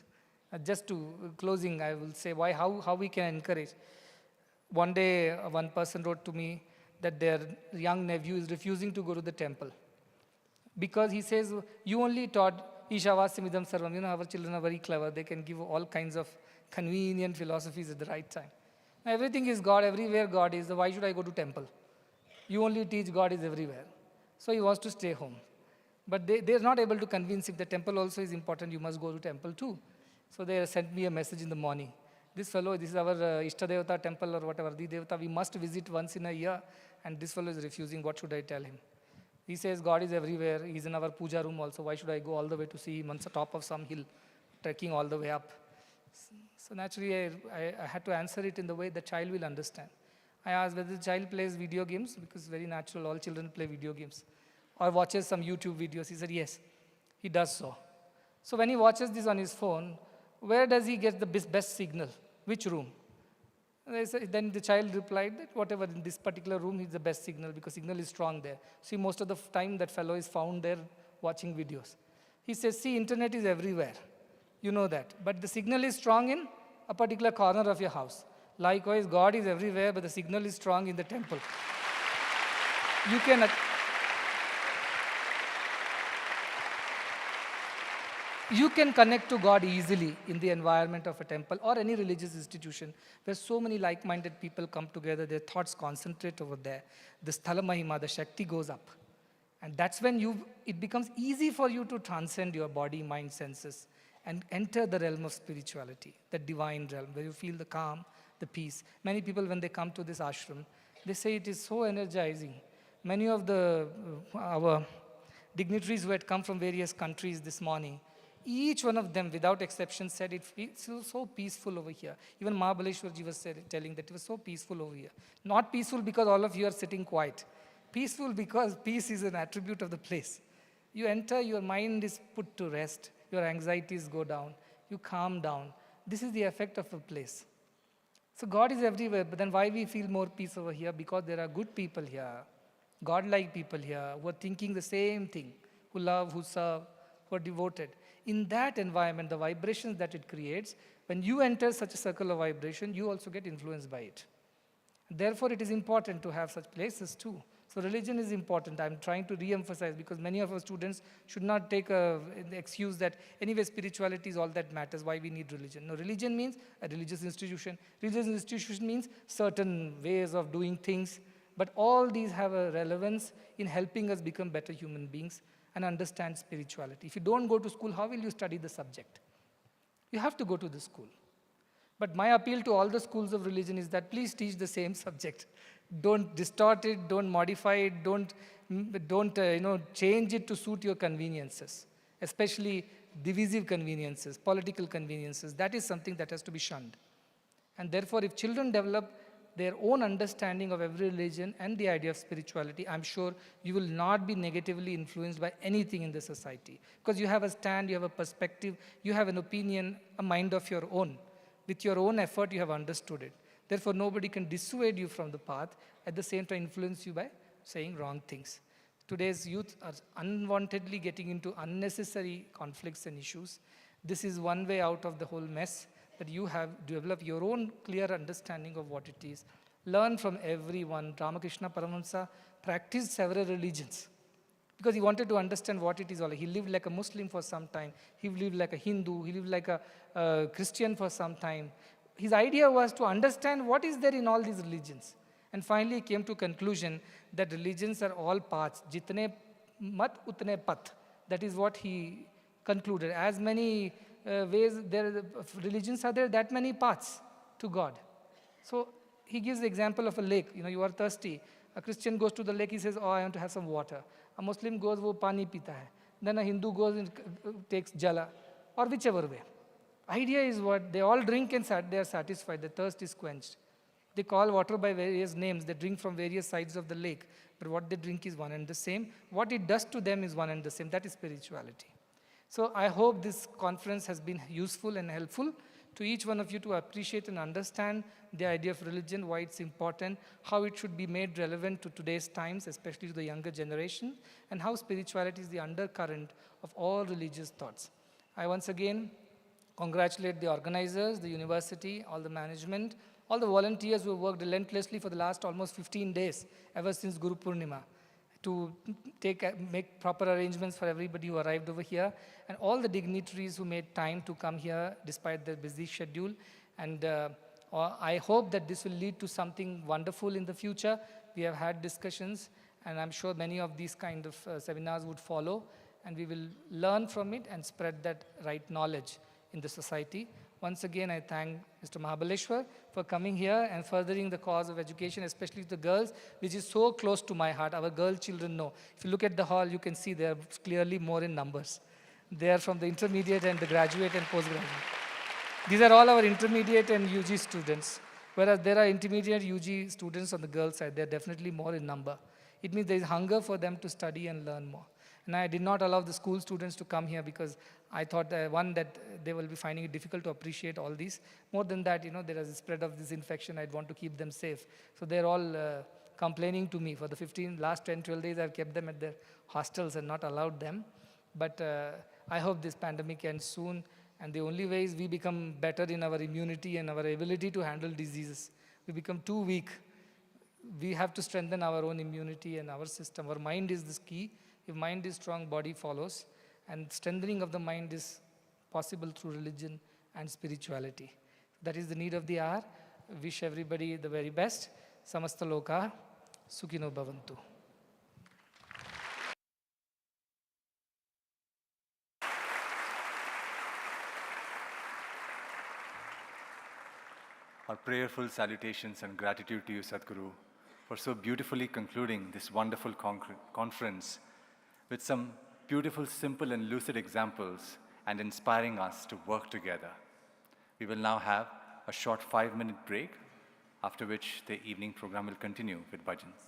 Speaker 6: Just to closing, I will say how we can encourage. One day, one person wrote to me that their young nephew is refusing to go to the temple because he says, you only taught Ishavasya Sarvam. You know, our children are very clever. They can give all kinds of convenient philosophies at the right time. Now, everything is God, everywhere God is. So why should I go to temple? You only teach God is everywhere. So he wants to stay home. But they're not able to convince him the temple also is important. You must go to temple too. So they sent me a message in the morning. This fellow, this is our Ishtadevata temple or whatever, the Devata, we must visit once in a year. And this fellow is refusing. What should I tell him? He says God is everywhere. He's in our puja room also. Why should I go all the way to see him on the top of some hill, trekking all the way up? So naturally, I had to answer it in the way the child will understand. I asked whether the child plays video games, because it's very natural, all children play video games, or watches some YouTube videos. He said, yes, he does so. So when he watches this on his phone, where does he get the best signal? Which room? Then the child replied that whatever in this particular room is the best signal, because signal is strong there. See, most of the time that fellow is found there watching videos. He says, see, internet is everywhere. You know that. But the signal is strong in a particular corner of your house. Likewise, God is everywhere, but the signal is strong in the temple. You can connect to God easily in the environment of a temple or any religious institution where so many like-minded people come together, their thoughts concentrate over there. The sthala mahima, the Shakti goes up. And that's when it becomes easy for you to transcend your body, mind, senses and enter the realm of spirituality, the divine realm, where you feel the calm, the peace. Many people, when they come to this ashram, they say it is so energizing. Many of our dignitaries who had come from various countries this morning, each one of them, without exception, said it feels so peaceful over here. Even Mahabaleshwarji was telling that it was so peaceful over here. Not peaceful because all of you are sitting quiet. Peaceful because peace is an attribute of the place. You enter, your mind is put to rest. Your anxieties go down. You calm down. This is the effect of a place. So God is everywhere, but then why we feel more peace over here? Because there are good people here, God-like people here, who are thinking the same thing, who love, who serve, who are devoted. In that environment, the vibrations that it creates, when you enter such a circle of vibration, you also get influenced by it. Therefore, it is important to have such places too. So religion is important. I'm trying to re-emphasize, because many of our students should not take the excuse that anyway spirituality is all that matters, why we need religion. No, religion means a religious institution. Religious institution means certain ways of doing things. But all these have a relevance in helping us become better human beings and understand spirituality. If you don't go to school, how will you study the subject? You have to go to the school. But my appeal to all the schools of religion is that please teach the same subject. Don't distort it, don't modify it, don't change it to suit your conveniences, especially divisive conveniences, political conveniences. That is something that has to be shunned. And therefore, if children develop their own understanding of every religion and the idea of spirituality, I'm sure you will not be negatively influenced by anything in the society. Because you have a stand, you have a perspective, you have an opinion, a mind of your own. With your own effort, you have understood it. Therefore, nobody can dissuade you from the path, at the same time influence you by saying wrong things. Today's youth are unwantedly getting into unnecessary conflicts and issues. This is one way out of the whole mess, that you have developed your own clear understanding of what it is. Learn from everyone. Ramakrishna Paramahamsa practiced several religions because he wanted to understand what it is all. He lived like a Muslim for some time. He lived like a Hindu. He lived like a Christian for some time. His idea was to understand what is there in all these religions. And finally, he came to a conclusion that religions are all paths. Jitne mat utne path. That is what he concluded. As many ways religions are there, that many paths to God. So he gives the example of a lake. You are thirsty. A Christian goes to the lake, he says, oh, I want to have some water. A Muslim goes, wo pani pita hai. Then a Hindu goes and takes jala, or whichever way. Idea is what? They all drink and they are satisfied. The thirst is quenched. They call water by various names. They drink from various sides of the lake. But what they drink is one and the same. What it does to them is one and the same. That is spirituality. So I hope this conference has been useful and helpful to each one of you to appreciate and understand the idea of religion, why it's important, how it should be made relevant to today's times, especially to the younger generation, and how spirituality is the undercurrent of all religious thoughts. I once again congratulate the organizers, the university, all the management, all the volunteers who have worked relentlessly for the last almost 15 days, ever since Guru Purnima, to make proper arrangements for everybody who arrived over here, and all the dignitaries who made time to come here despite their busy schedule. And I hope that this will lead to something wonderful in the future. We have had discussions, and I'm sure many of these kind of seminars would follow, and we will learn from it and spread that right knowledge in the society. Once again, I thank Mr. Mahabaleshwar for coming here and furthering the cause of education, especially to the girls, which is so close to my heart. Our girl children know. If you look at the hall, you can see they are clearly more in numbers. They are from the intermediate and the graduate and postgraduate. These are all our intermediate and UG students, whereas there are intermediate UG students on the girls' side. They are definitely more in number. It means there is hunger for them to study and learn more. And I did not allow the school students to come here because I thought, one, that they will be finding it difficult to appreciate all these. More than that, there is a spread of this infection. I'd want to keep them safe. So they're all complaining to me. For the last 10, 12 days, I've kept them at their hostels and not allowed them. But I hope this pandemic ends soon. And the only way is we become better in our immunity and our ability to handle diseases. We become too weak. We have to strengthen our own immunity and our system. Our mind is this key. If mind is strong, body follows. And strengthening of the mind is possible through religion and spirituality. That is the need of the hour. Wish everybody the very best. Samasta loka sukhino bhavantu.
Speaker 2: Our prayerful salutations and gratitude to you, Sadguru, for so beautifully concluding this wonderful conference with some beautiful, simple, and lucid examples and inspiring us to work together. We will now have a short 5-minute break, after which the evening program will continue with bhajans.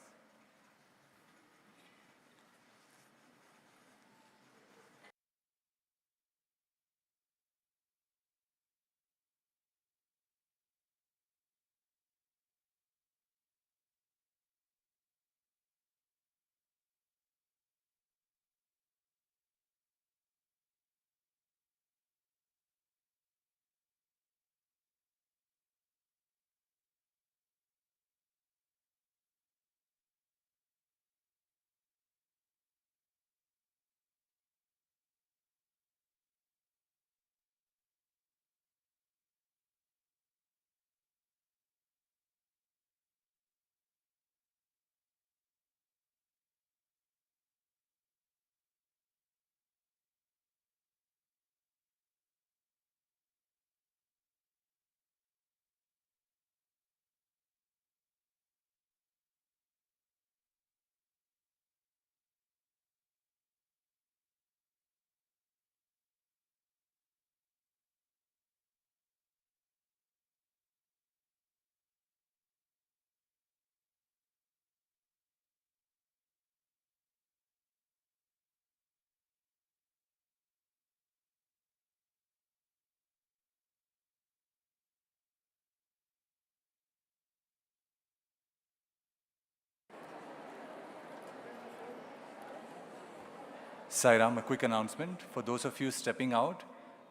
Speaker 2: Sairam, a quick announcement. For those of you stepping out,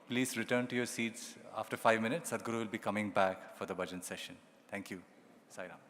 Speaker 2: please return to your seats after 5 minutes. Sadguru will be coming back for the bhajan session. Thank you. Sairam.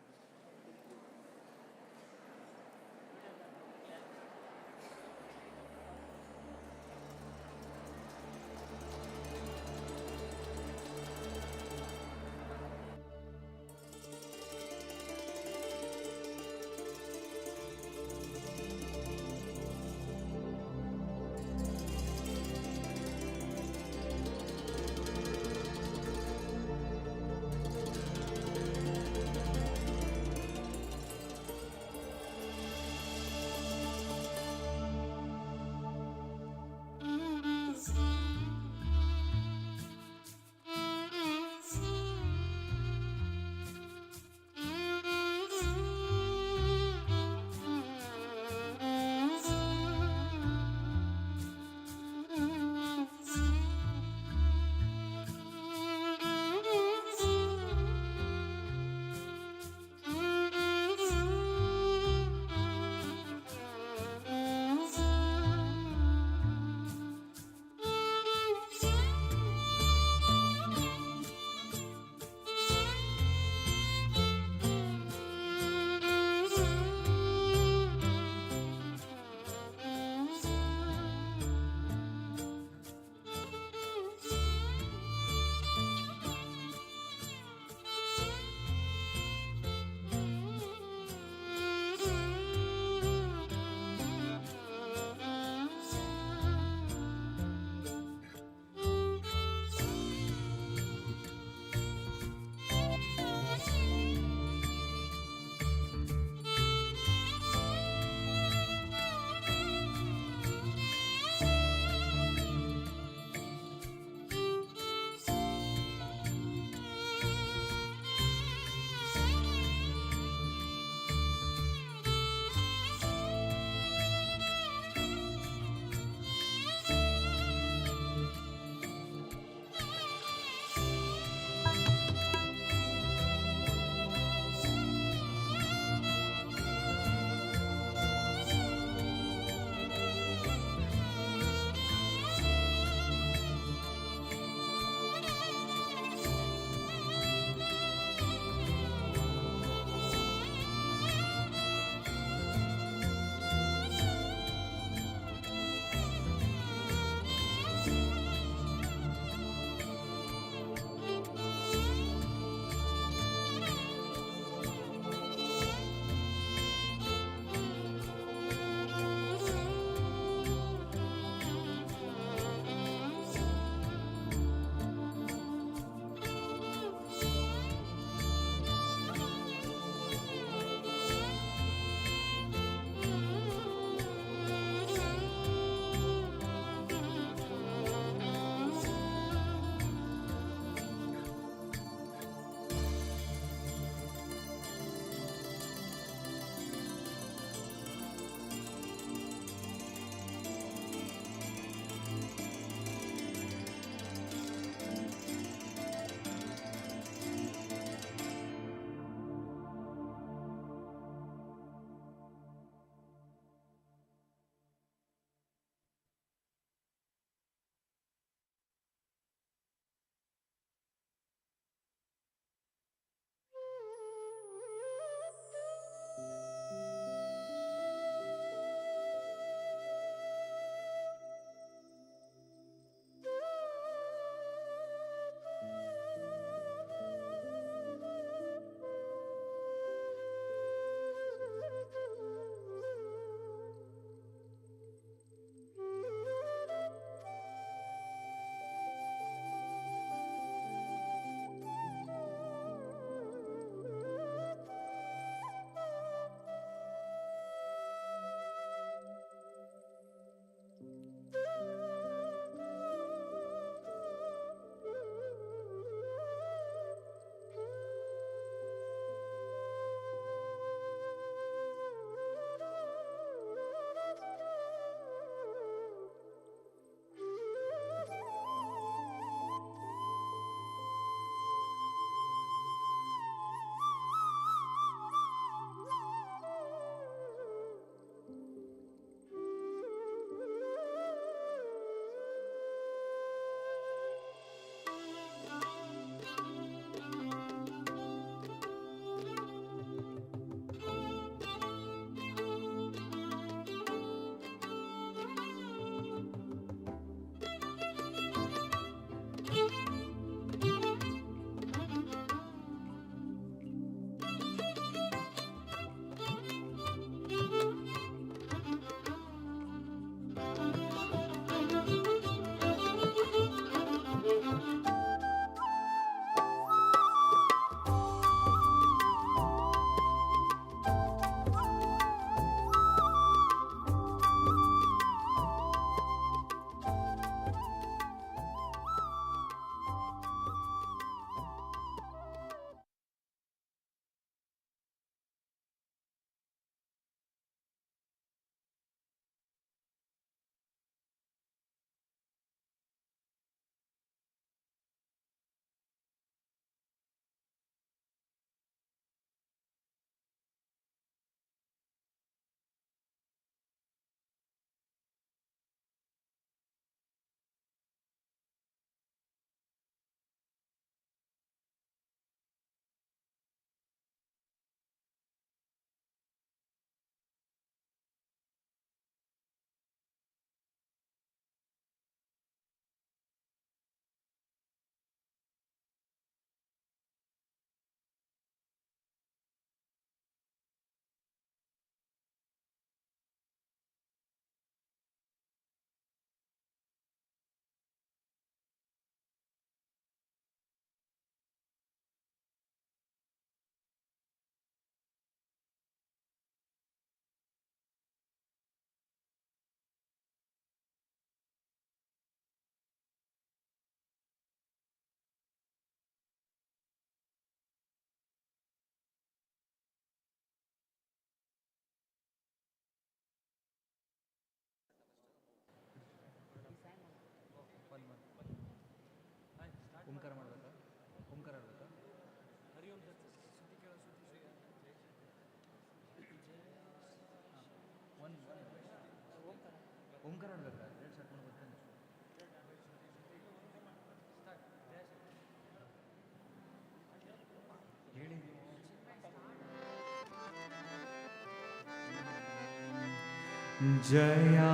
Speaker 1: Jaya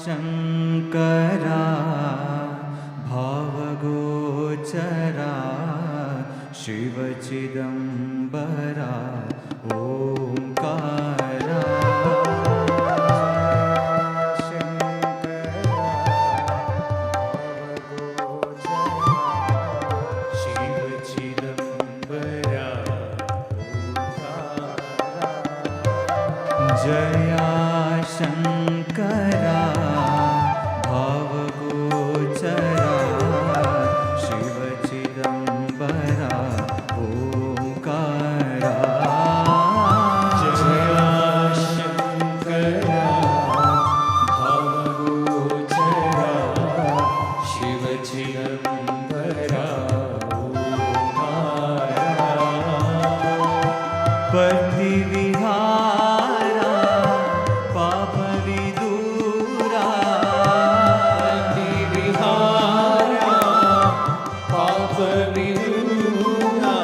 Speaker 1: Shankara भावगोचरा शिवचिदम्बरा Omkara Jaya Shankara भावगोचरा शिवचिदम्बरा Omkara Jaya Shankara भावगोचरा शिवचिदम्बरा Omkara पतिविहारा पापविदूरा पतिविहारा पापविदूरा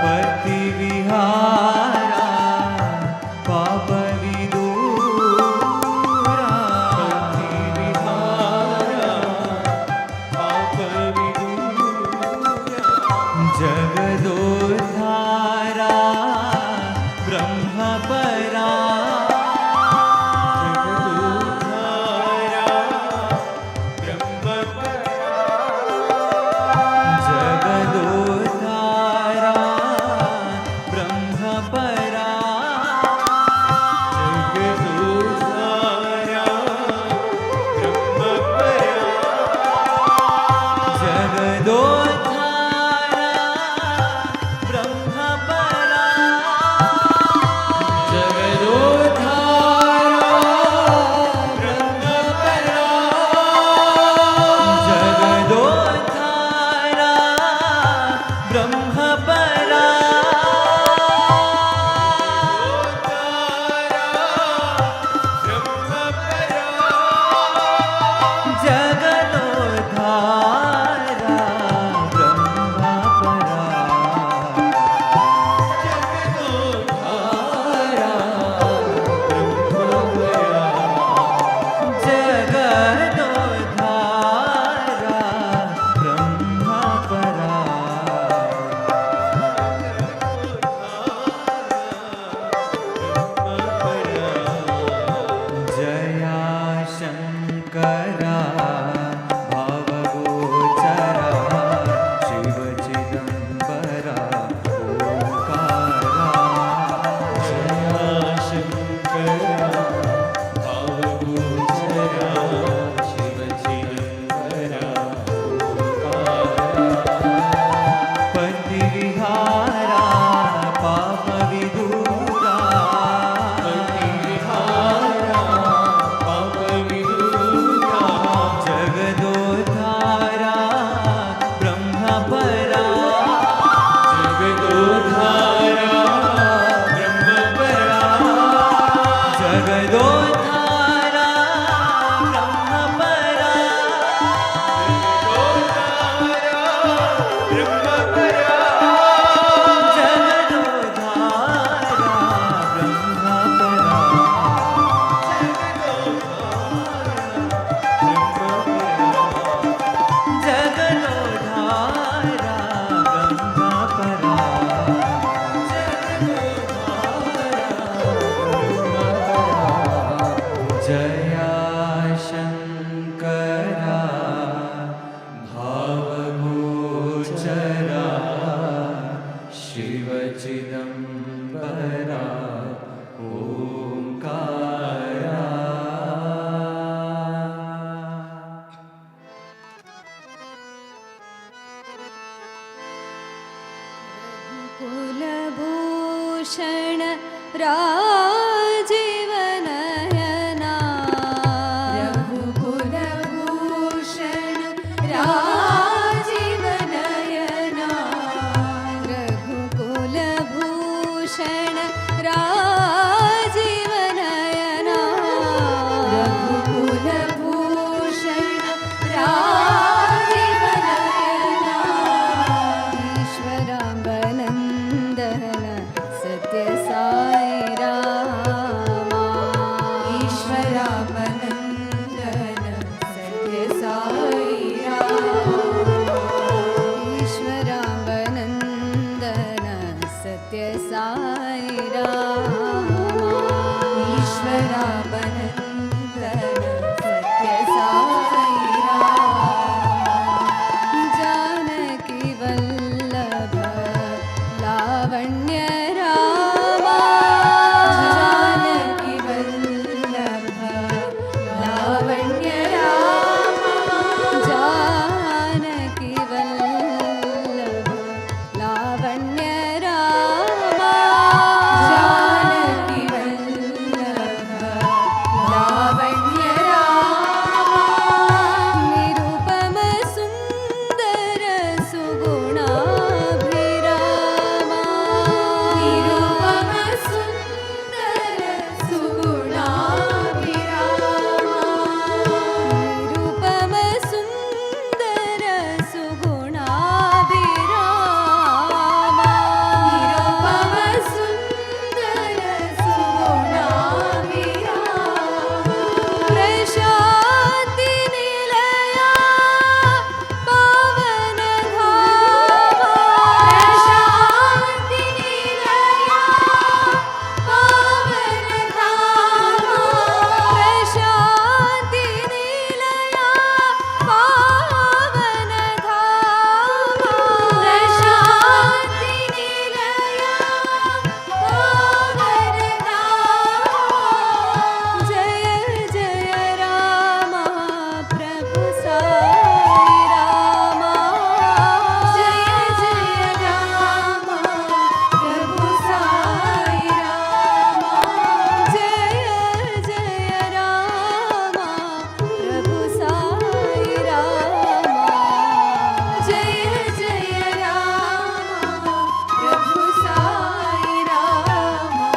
Speaker 1: पतिविहारा पापविदूरा पतिविहारा पापविदूरा जगदोद्धारा ब्रह्मपरा जगदोद्धारा ब्रह्मपरा जगदोद्धारा ब्रह्मपरा जगदोद्धारा ब्रह्मपरा जगदोद्धारा ब्रह्मपरा जगदोद्धारा ब्रह्मपरा जगदोद्धारा जगदोद्धारा ब्रह्मपरा Jaya Shankara भावगोचरा शिवचिदम्बरा Omkara Jaya Shankara भावगोचरा शिवचिदम्बरा Omkara पतिविहारा पापविदूरा पतिविहारा पापविदूरा जगदोद्धारा ब्रह्मपरा जगदोद्धारा ब्रह्मपरा जगदोद्धारा ब्रह्मपरा Jaya Shankara भावगोचरा शिवचिदम्बरा Omkara
Speaker 7: Kulbhushan राजीवनयना रघुकुलभूषण राजीवनयना रघुकुलभूषण राजीवनयना रघुकुल ईश्वरावनन्दन सत्य साई ईश्वरावनन्दन सत्य साई ईश्वरावनन्दन सत्य साई जानकी वल्लभ लावण्य रामा जानकी वल्लभ लावण्य रामा जानकी वल्लभ लावण्य रामा जानकी वल्लभ लावण्य रामा निरुपम सुन्दर सुगुणाभिरामा निरुपम सुन्दर सुगुणाभिरामा निरुपम सुन्दर सुगुणाभिरामा निरुपम सुन्दर सुगुणाभिरामा प्रशान्ति निलया पावन धामा प्रशान्ति निलया पावन धामा प्रशान्ति निलया पावन धामा प्रशान्ति निलया पावन धामा जय जय रामा प्रभु साई रामा जय जय रामा प्रभु साई रामा जय जय रामा प्रभु साई रामा जय जय रामा प्रभु साई रामा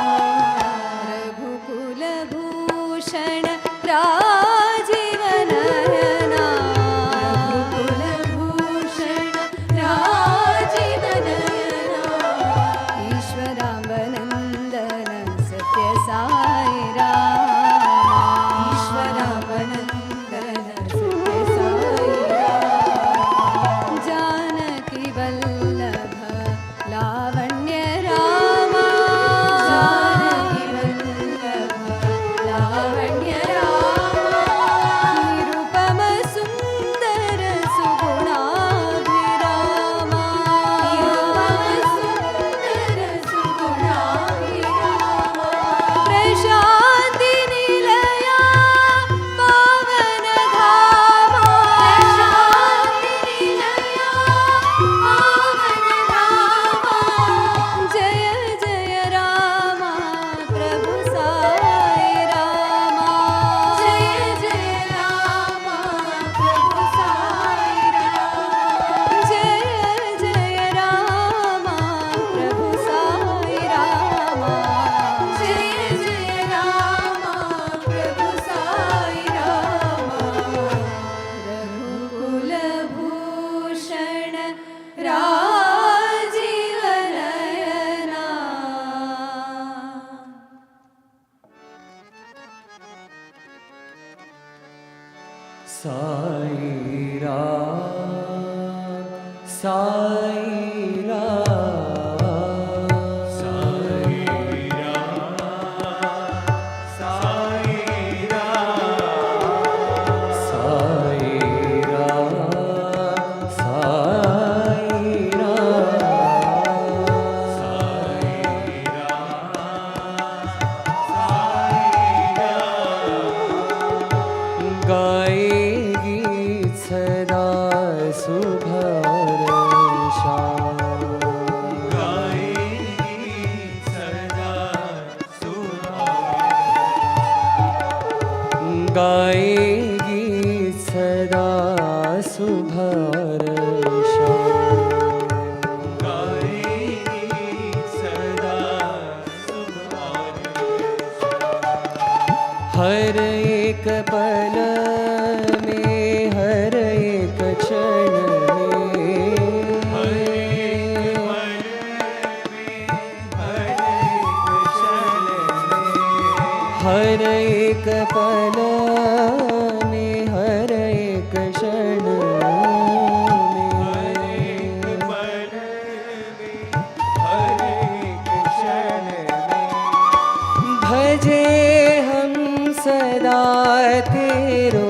Speaker 7: रघुकुल भूषण राजीव नयना रघुकुल भूषण राजीव नयना ईश्वरावनन्दन सत्य साई रामा ईश्वरावनन्दन सत्य साई रामा जानकी वल्लभ लावण्य रामा जानकी वल्लभ लावण्य रामा निरुपम सुन्दर सुगुणाभिरामा निरुपम सुन्दर सुगुणाभिरामा प्रशान्ति निलया पावन धामा प्रशान्ति निलया पावन धामा जय जय रामा प्रभु साई रामा जय जय रामा प्रभु साई रामा जय जय रामा प्रभु साई रामा जय जय रामा प्रभु साई रामा रघुकुल Bhushan Rajiv Naina
Speaker 1: Sai Ram, Sai Ram, Sai Ram, Sai Ram, Sai Ram, Sai Ram, Sai गाएगी सदा सुभर श्याम गाएगी सदा सुभर गाएगी सदा सुभर श्याम गाएगी सदा सुभर हर एक पल में हर एक क्षण में हर एक पल में हर एक क्षण में हर एक पल सदा तेरो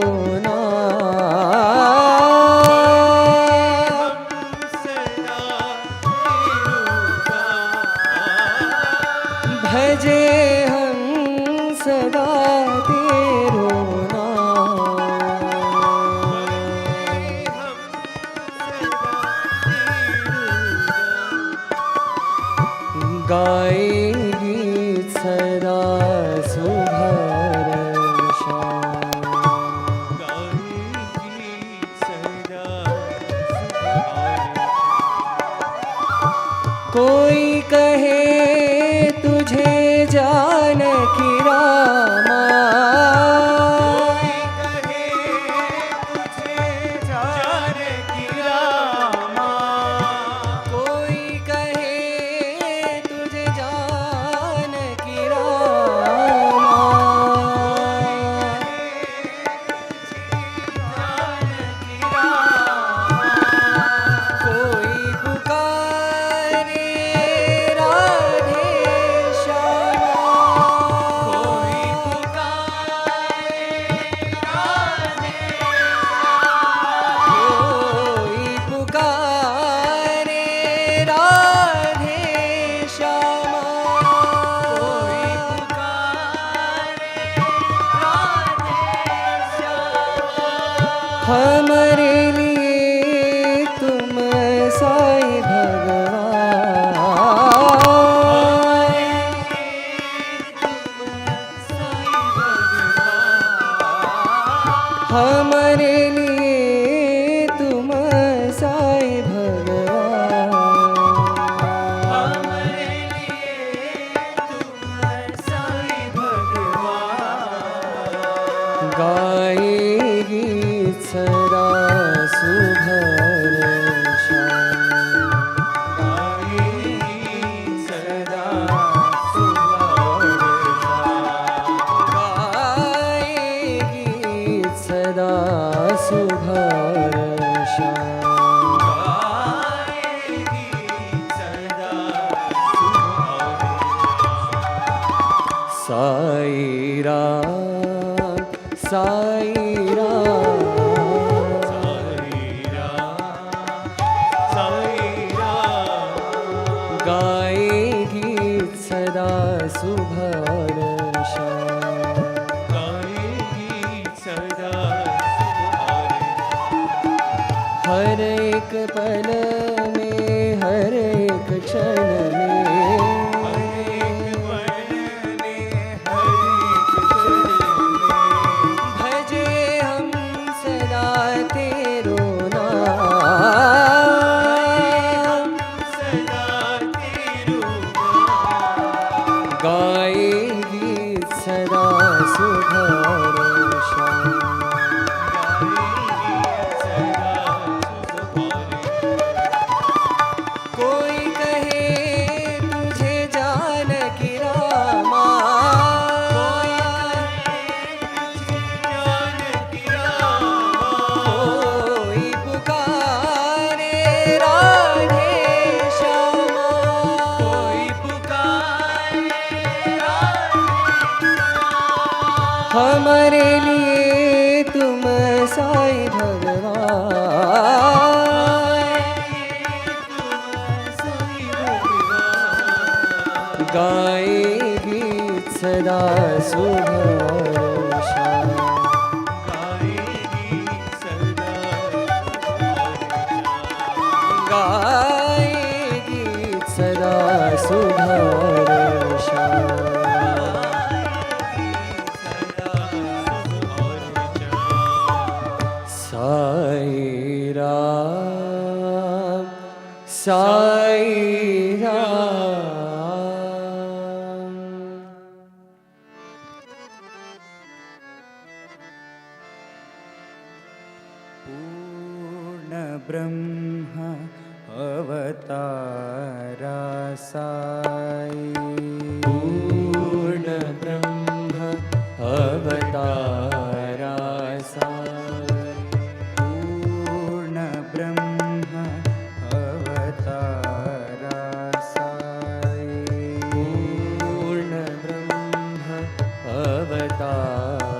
Speaker 1: भजे हम सदा तेरो गाए गीत सदा सुभरशा कोई कहे तुझे जानकी रामा कोई कहे तुझे जानकी रामा कोई पुकारे राधे श्यामा कोई पुकारे राधे श्यामा हमारे लिए तुम साईं भगवान हमारे लिए तुम साईं भगवान गाएगी सदा सुभरशा गाएगी सदा सुभरशा साईं राम साईं गाएगी सदा सुभरशा हर एक पल में हर एक क्षण भजे हम सदा तेरो नाम गाएगी सदा सुभरशा कोई कहे तुझे जानकी रामा कोई पुकारे राधे श्यामा हमारे लिए तुम साईं भगवान गाएगी सदा सुभरशा गाएगी सदा सुभरशा साईं राम साईं राम पूर्ण ब्रह्म अवतारा साईं पूर्ण ब्रह्म अवतारा साईं पूर्ण ब्रह्म अवतारा साईं पूर्ण ब्रह्म अवतारा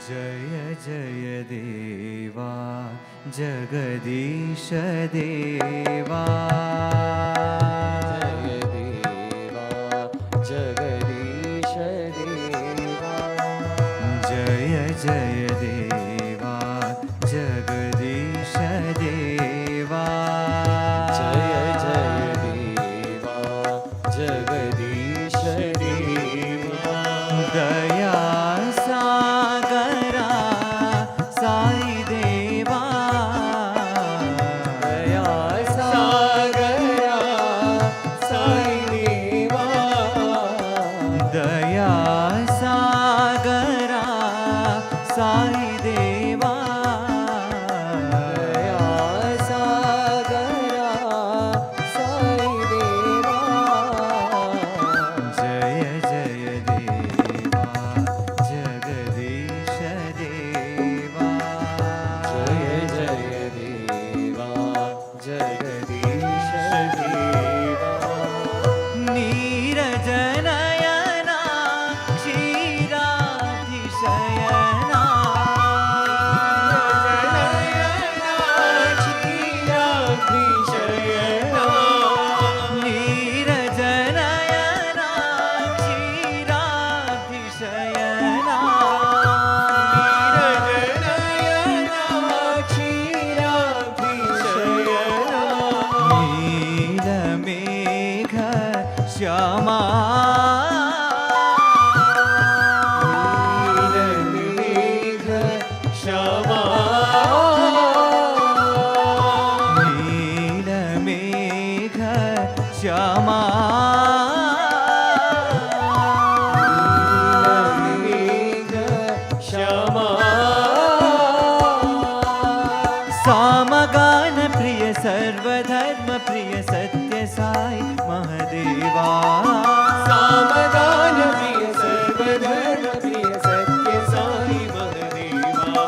Speaker 1: जय जय देवा जगदीश देवा जय देवा जगदीश देवा जय जय देवा जगदीश देवा जय जय देवा जगदीश देवा दया सागरा साई देवा दया सागरा साई देवा दया सागरा साई देवा दया सागरा साई देवा जय जय देवा जगदीश देवा जय जय देवा जगदीश देवा नीरजनयना क्षीराधिशयना नीरजनयना क्षीराधिशयना नीलमेघ श्यामा नीलमेघ श्यामा नीलमेघ श्यामा नीलमेघ श्यामा सामगान प्रिय सर्वधर्म प्रिय सत्य साई महादेवा सामगान प्रिय सर्वधर्म प्रिय सत्य साई महादेवा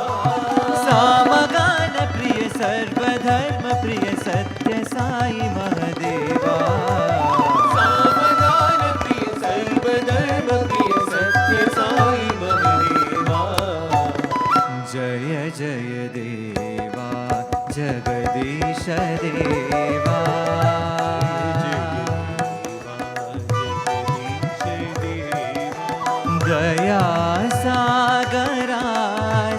Speaker 1: सामगान प्रिय सर्वधर्म प्रिय सत्य साई महादेवा सामगान प्रिय सर्वधर्म प्रिय सत्य साई महादेवा जय जय देवा जगदीश देवा दया सागरा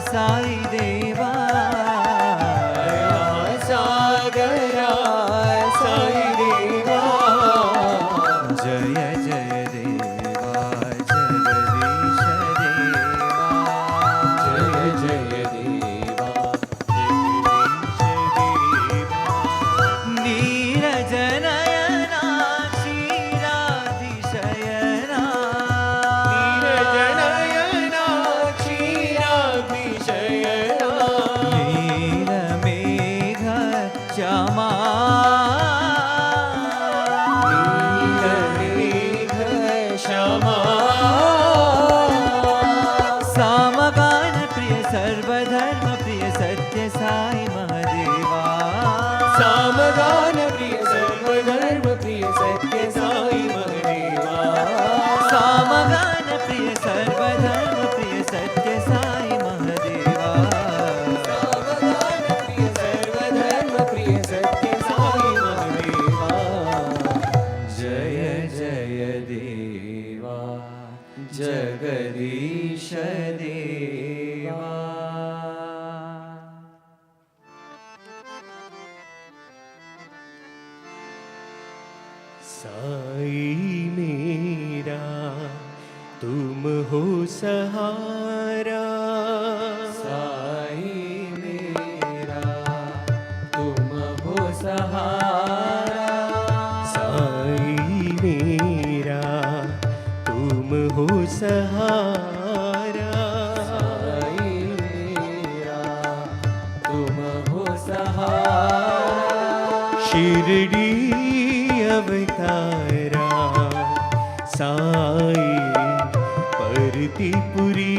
Speaker 1: साई देवा दया सागरा साई देवा जय जय देवा जगदीश देवा जय जय देवा नीरजनयना क्षीराधिशयना नीरजनयना क्षीराधिशयना नीलमेघ श्यामा नीलमेघ श्यामा सामगान प्रिय सर्वधर्म प्रिय सत्य साई महादेवा सामगान प्रिय सर्वधर्म प्रिय सत्य साई महादेवा सामगान प्रिय सर्वधर्म प्रिय सत्य साई महादेवा सामगान प्रिय सर्वधर्म प्रिय सत्य साई महादेवा जय जय देवा जगदीश देवा
Speaker 8: साई मेरा तुम हो सहारा
Speaker 1: साई मेरा तुम हो सहारा
Speaker 8: साई मेरा तुम हो सहारा
Speaker 1: साई मेरा तुम हो सहारा
Speaker 8: शिरडी अवतारा साई परतिपुरी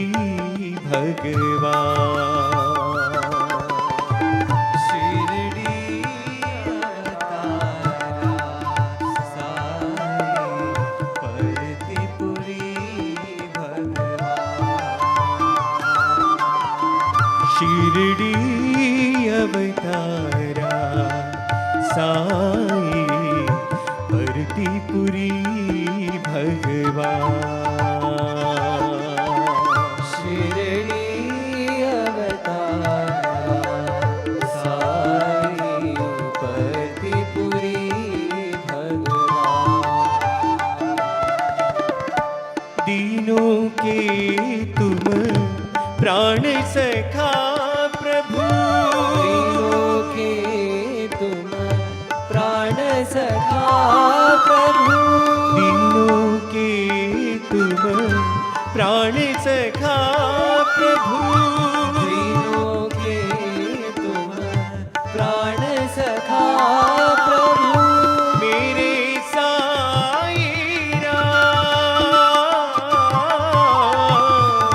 Speaker 8: भगवान
Speaker 1: शिरडी अवतारा साई परतिपुरी भगवान
Speaker 8: शिरडी अवतारा साई परतीपुरी भगवान
Speaker 1: शिरडी अवतारा साई परतीपुरी भगवान
Speaker 8: दीनों के तुम प्राण सखा प्रभु
Speaker 1: दीनों के तुम प्राण सखा प्रभु
Speaker 8: दीनों के तुम प्राण सखा प्रभु
Speaker 1: दीनों के तुम प्राण सखा प्रभु
Speaker 8: मेरे साई राम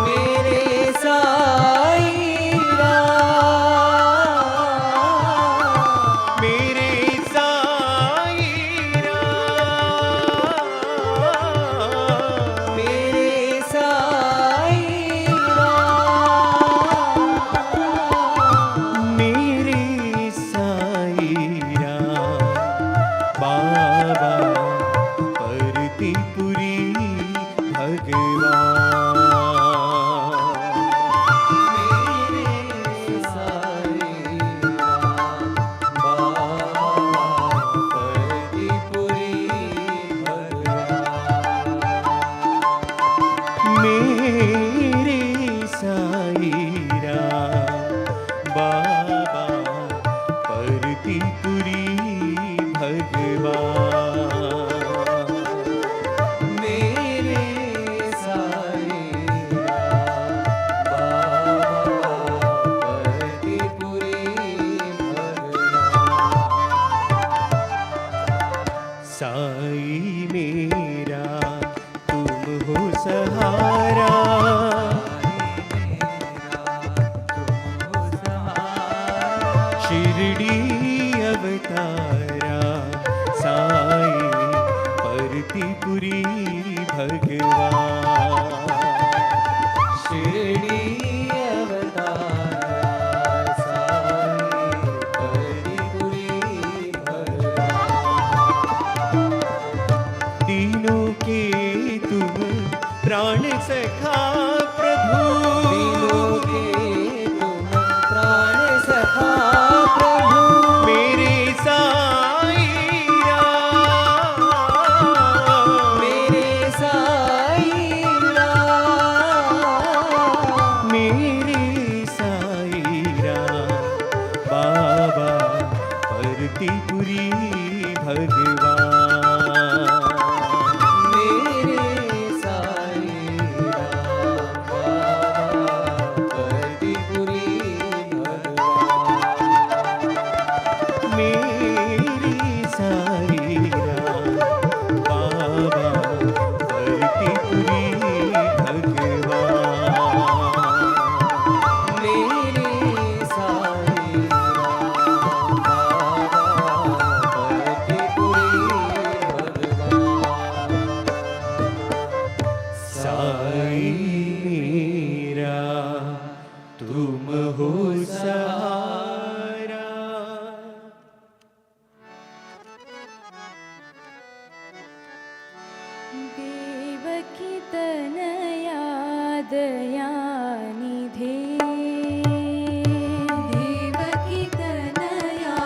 Speaker 1: मेरे साई राम
Speaker 8: मेरे साई राम
Speaker 1: मेरे साई राम
Speaker 8: मेरे साई राम बाबा परतीपुरी भगवान
Speaker 1: मेरे साई राम बाबा परतीपुरी भगवान
Speaker 8: मेरे साई राम बाबा परतीपुरी भगवान
Speaker 1: मेरे साई राम बाबा परतीपुरी भगवान
Speaker 8: साई मेरा तुम हो सहारा शिरडी अवतारा साई परतीपुरी भगवान
Speaker 1: शिरडी अवतारा साई परतीपुरी भगवान
Speaker 8: दीनों के तुम प्राण सखा प्रभु
Speaker 1: दीनों के तुम प्राण सखा प्रभु
Speaker 8: मेरे साई राम
Speaker 1: मेरे साई राम
Speaker 8: मेरे साई राम बाबा परतीपुरी भगवान
Speaker 1: मेरे साई राम बाबा परतीपुरी भगवान
Speaker 8: मेरी साई राम बाबा परतीपुरी भगवान
Speaker 1: मेरे साई राम बाबा परतीपुरी भगवान
Speaker 8: साई मेरा तुम हो सहारा
Speaker 7: देवकी तनया दयानिधे देवकी तनया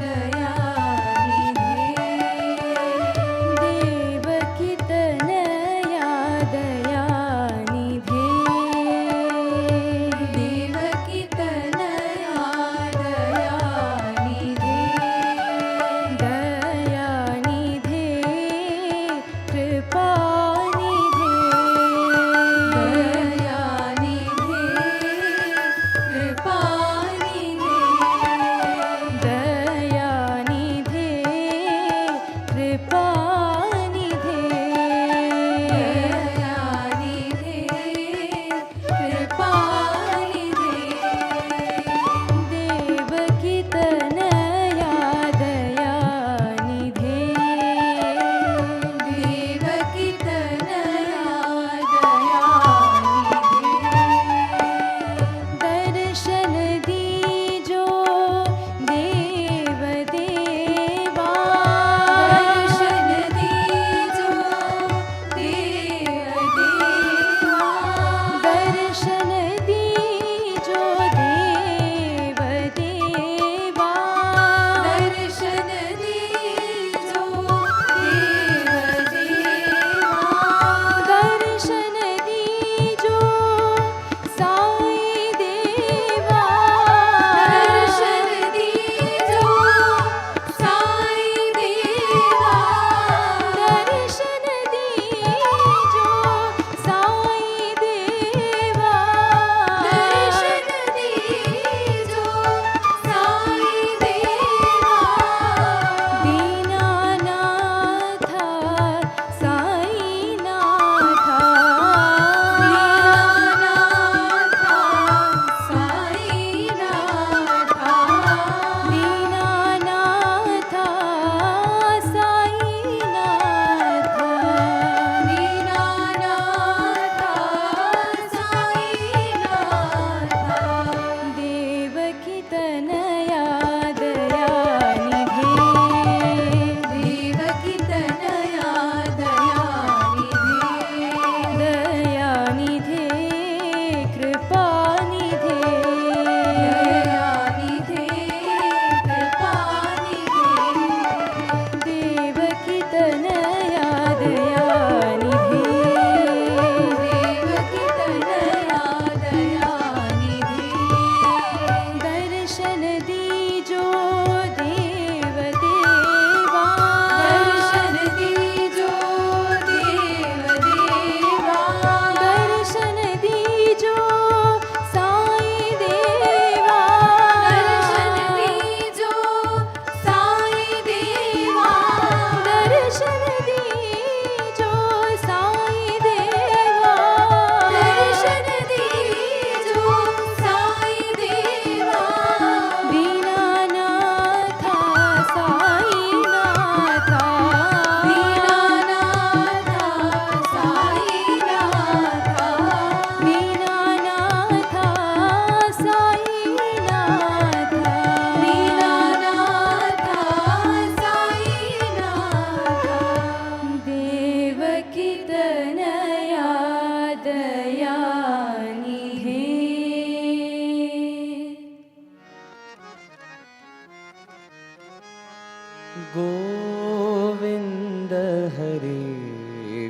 Speaker 7: दयानिधे देवकी तनया दयानिधे देवकी तनया दयानिधे दयानिधे कृपानिधे दयानिधे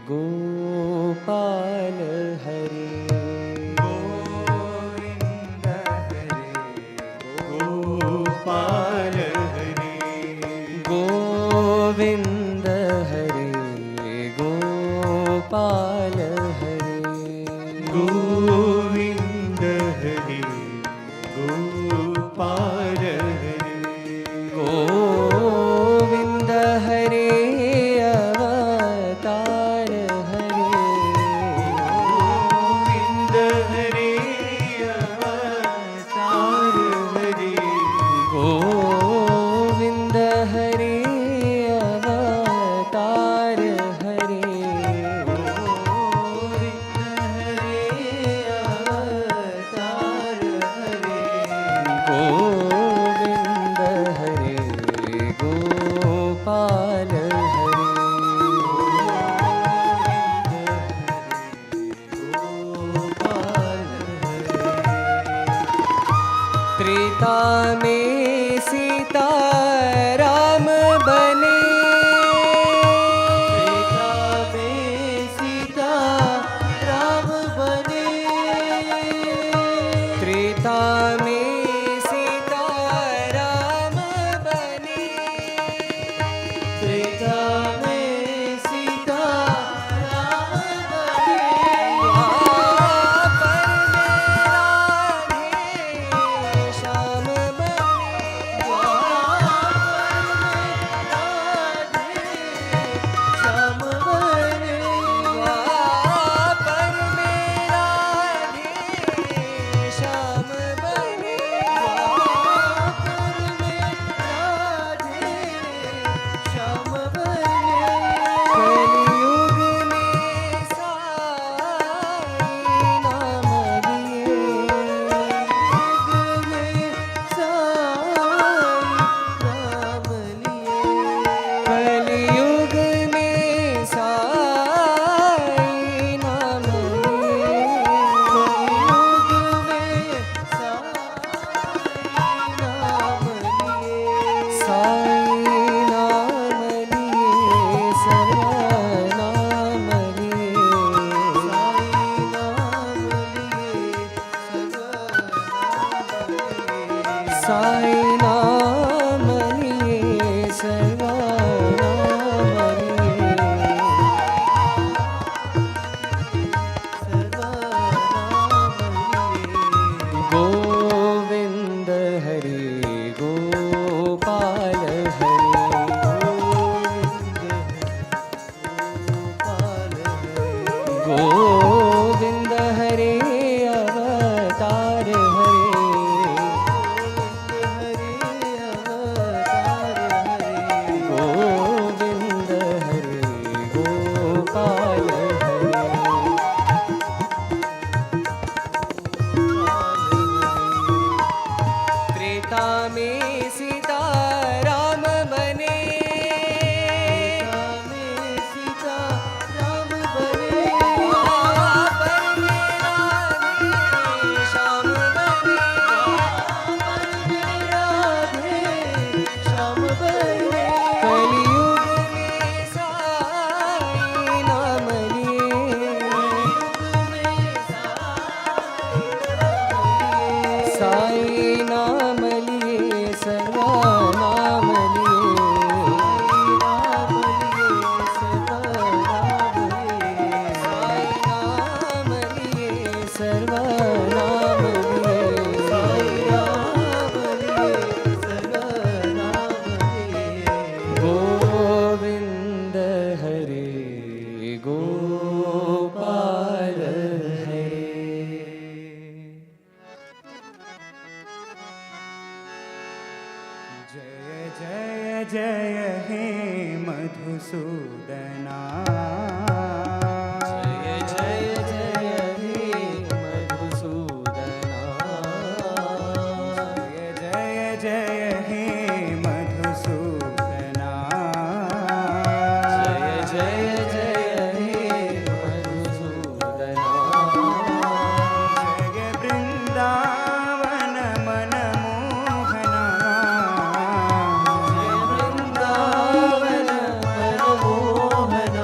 Speaker 8: गोपाल हरे
Speaker 2: गोविंद हरे
Speaker 8: गोपाल हरे
Speaker 1: गोविंद हरे गोपाल हरे
Speaker 8: गोविंद हरे गोपाल हरे
Speaker 1: गोविंद हरे अवतार हरे
Speaker 8: गोविंद हरे अवतार हरे
Speaker 1: गोविंद हरे अवतार हरे गोविंद हरे गोपाल हरे त्रेता में सीता राम बने
Speaker 8: त्रेता में सीता राम बने
Speaker 1: त्रेता में सीता राम बने
Speaker 8: त्रेता में सीता राम बने
Speaker 1: श्याम बने
Speaker 8: श्याम बने
Speaker 1: पर मेरा श्याम बने
Speaker 8: श्याम बने
Speaker 1: कलयुग में साई नाम कलयुग में साई नाम साई नाम लिए सर्वनाम साई नाम लिए सर्वनाम गोविंद हरे गोपाल हरे गोविंद हरे अवतार गोविंद हरे गोपाल हरे त्रेता में सीता राम बने
Speaker 8: सीता राम बने
Speaker 1: पर मेरा श्याम बने
Speaker 8: श्याम बने
Speaker 1: कलयुग में साई नाम साई नाम लिए सर्वनाम साई नाम लिए सर्वनाम गोविंद हरे गोपाल हरे
Speaker 8: जय जय जय हे मधुसूदना
Speaker 1: जय जय जय हे मधुसूदना
Speaker 8: जय जय जय हे मधुसूदना
Speaker 1: जय जय जय हे मधुसूदना
Speaker 8: जय वृंदावन मनमोहना
Speaker 1: जय वृंदावन मनमोहना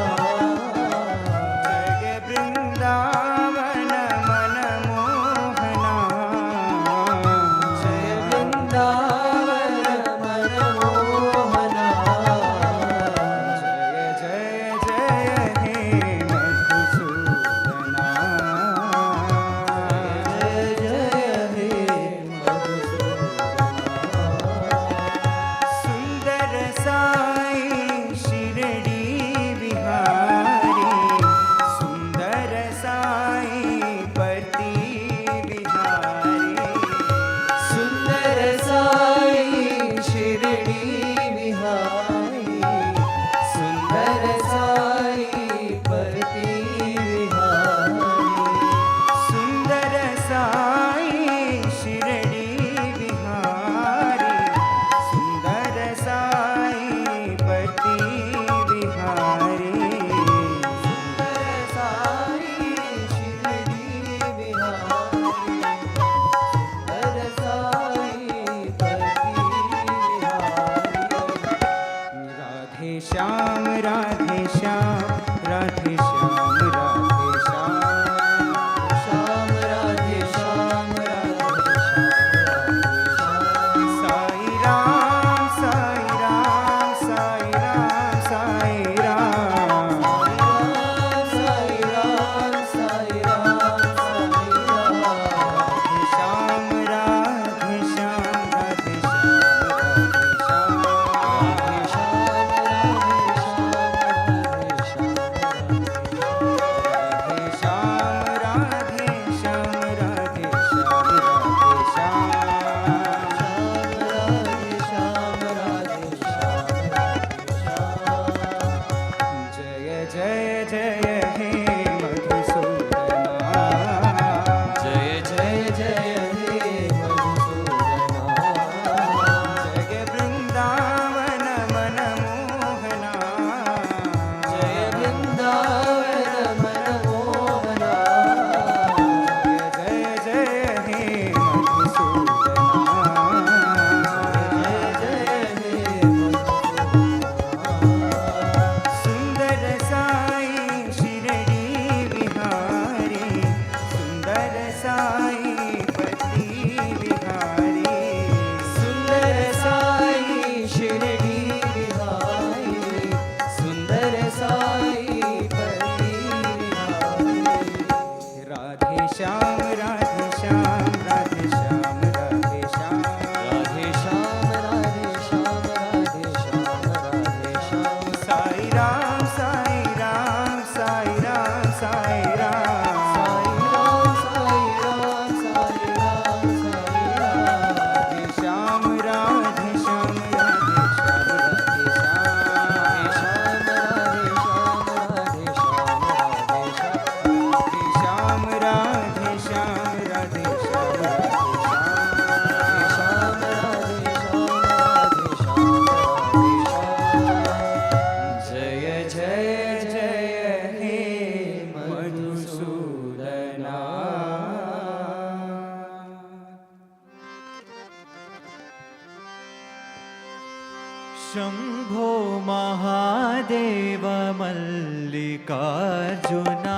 Speaker 8: मल्लिकार्जुना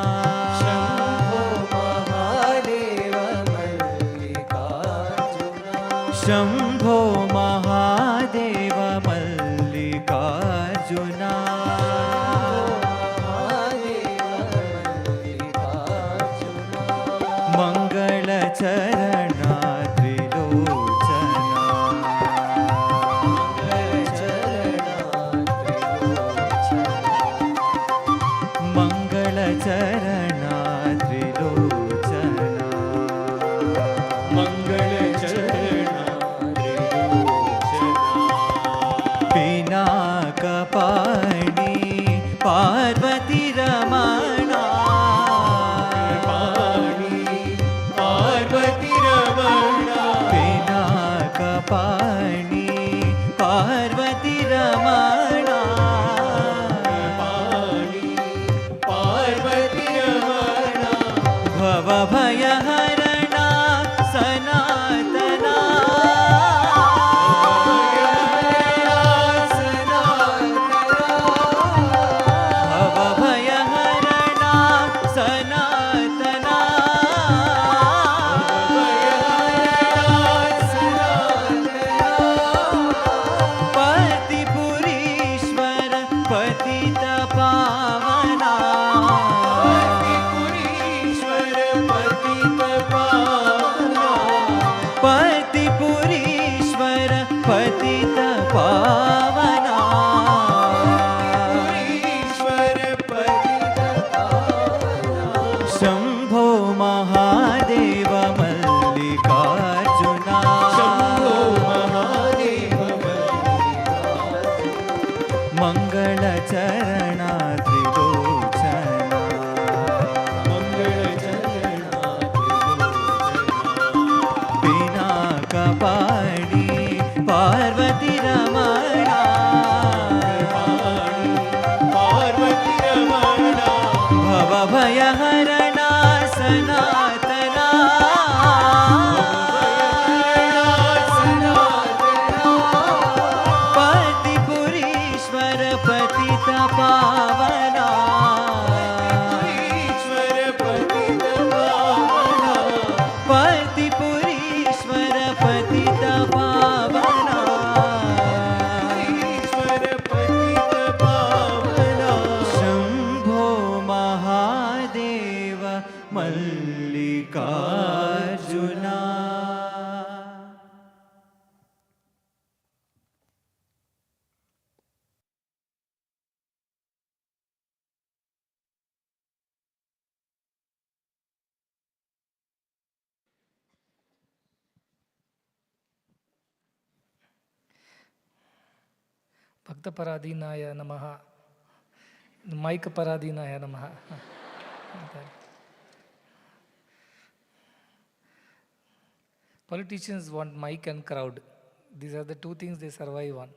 Speaker 1: शम्भो महादेव मल्लिकार्जुना मङ्गलचरणा त्रिलोचना मङ्गलचरणा त्रिलोचना पिनाकपाणि पार्वती रमणा पिनाकपाणि पार्वती रमणा भवभयहरणा सनातना भवभयहरणा सनातना पतिपुरीश्वर पतित पावना पतिपुरीश्वर पतित पावना शम्भो महादेव मल्लिकार्जुना मङ्गलचरणा त्रिलोचना पिनाकपाणि पार्वती रमणा भवभयहरणा सनातना पतिपुरीश्वर पतित पावना पतिपुरीश्वर पतित पावना Shambho Mahadev Mallikarjuna
Speaker 6: Bhaktaparaadinaaya namaha. Mic Paradinaaya namaha. Politicians want mic and crowd. These are the two things they survive on.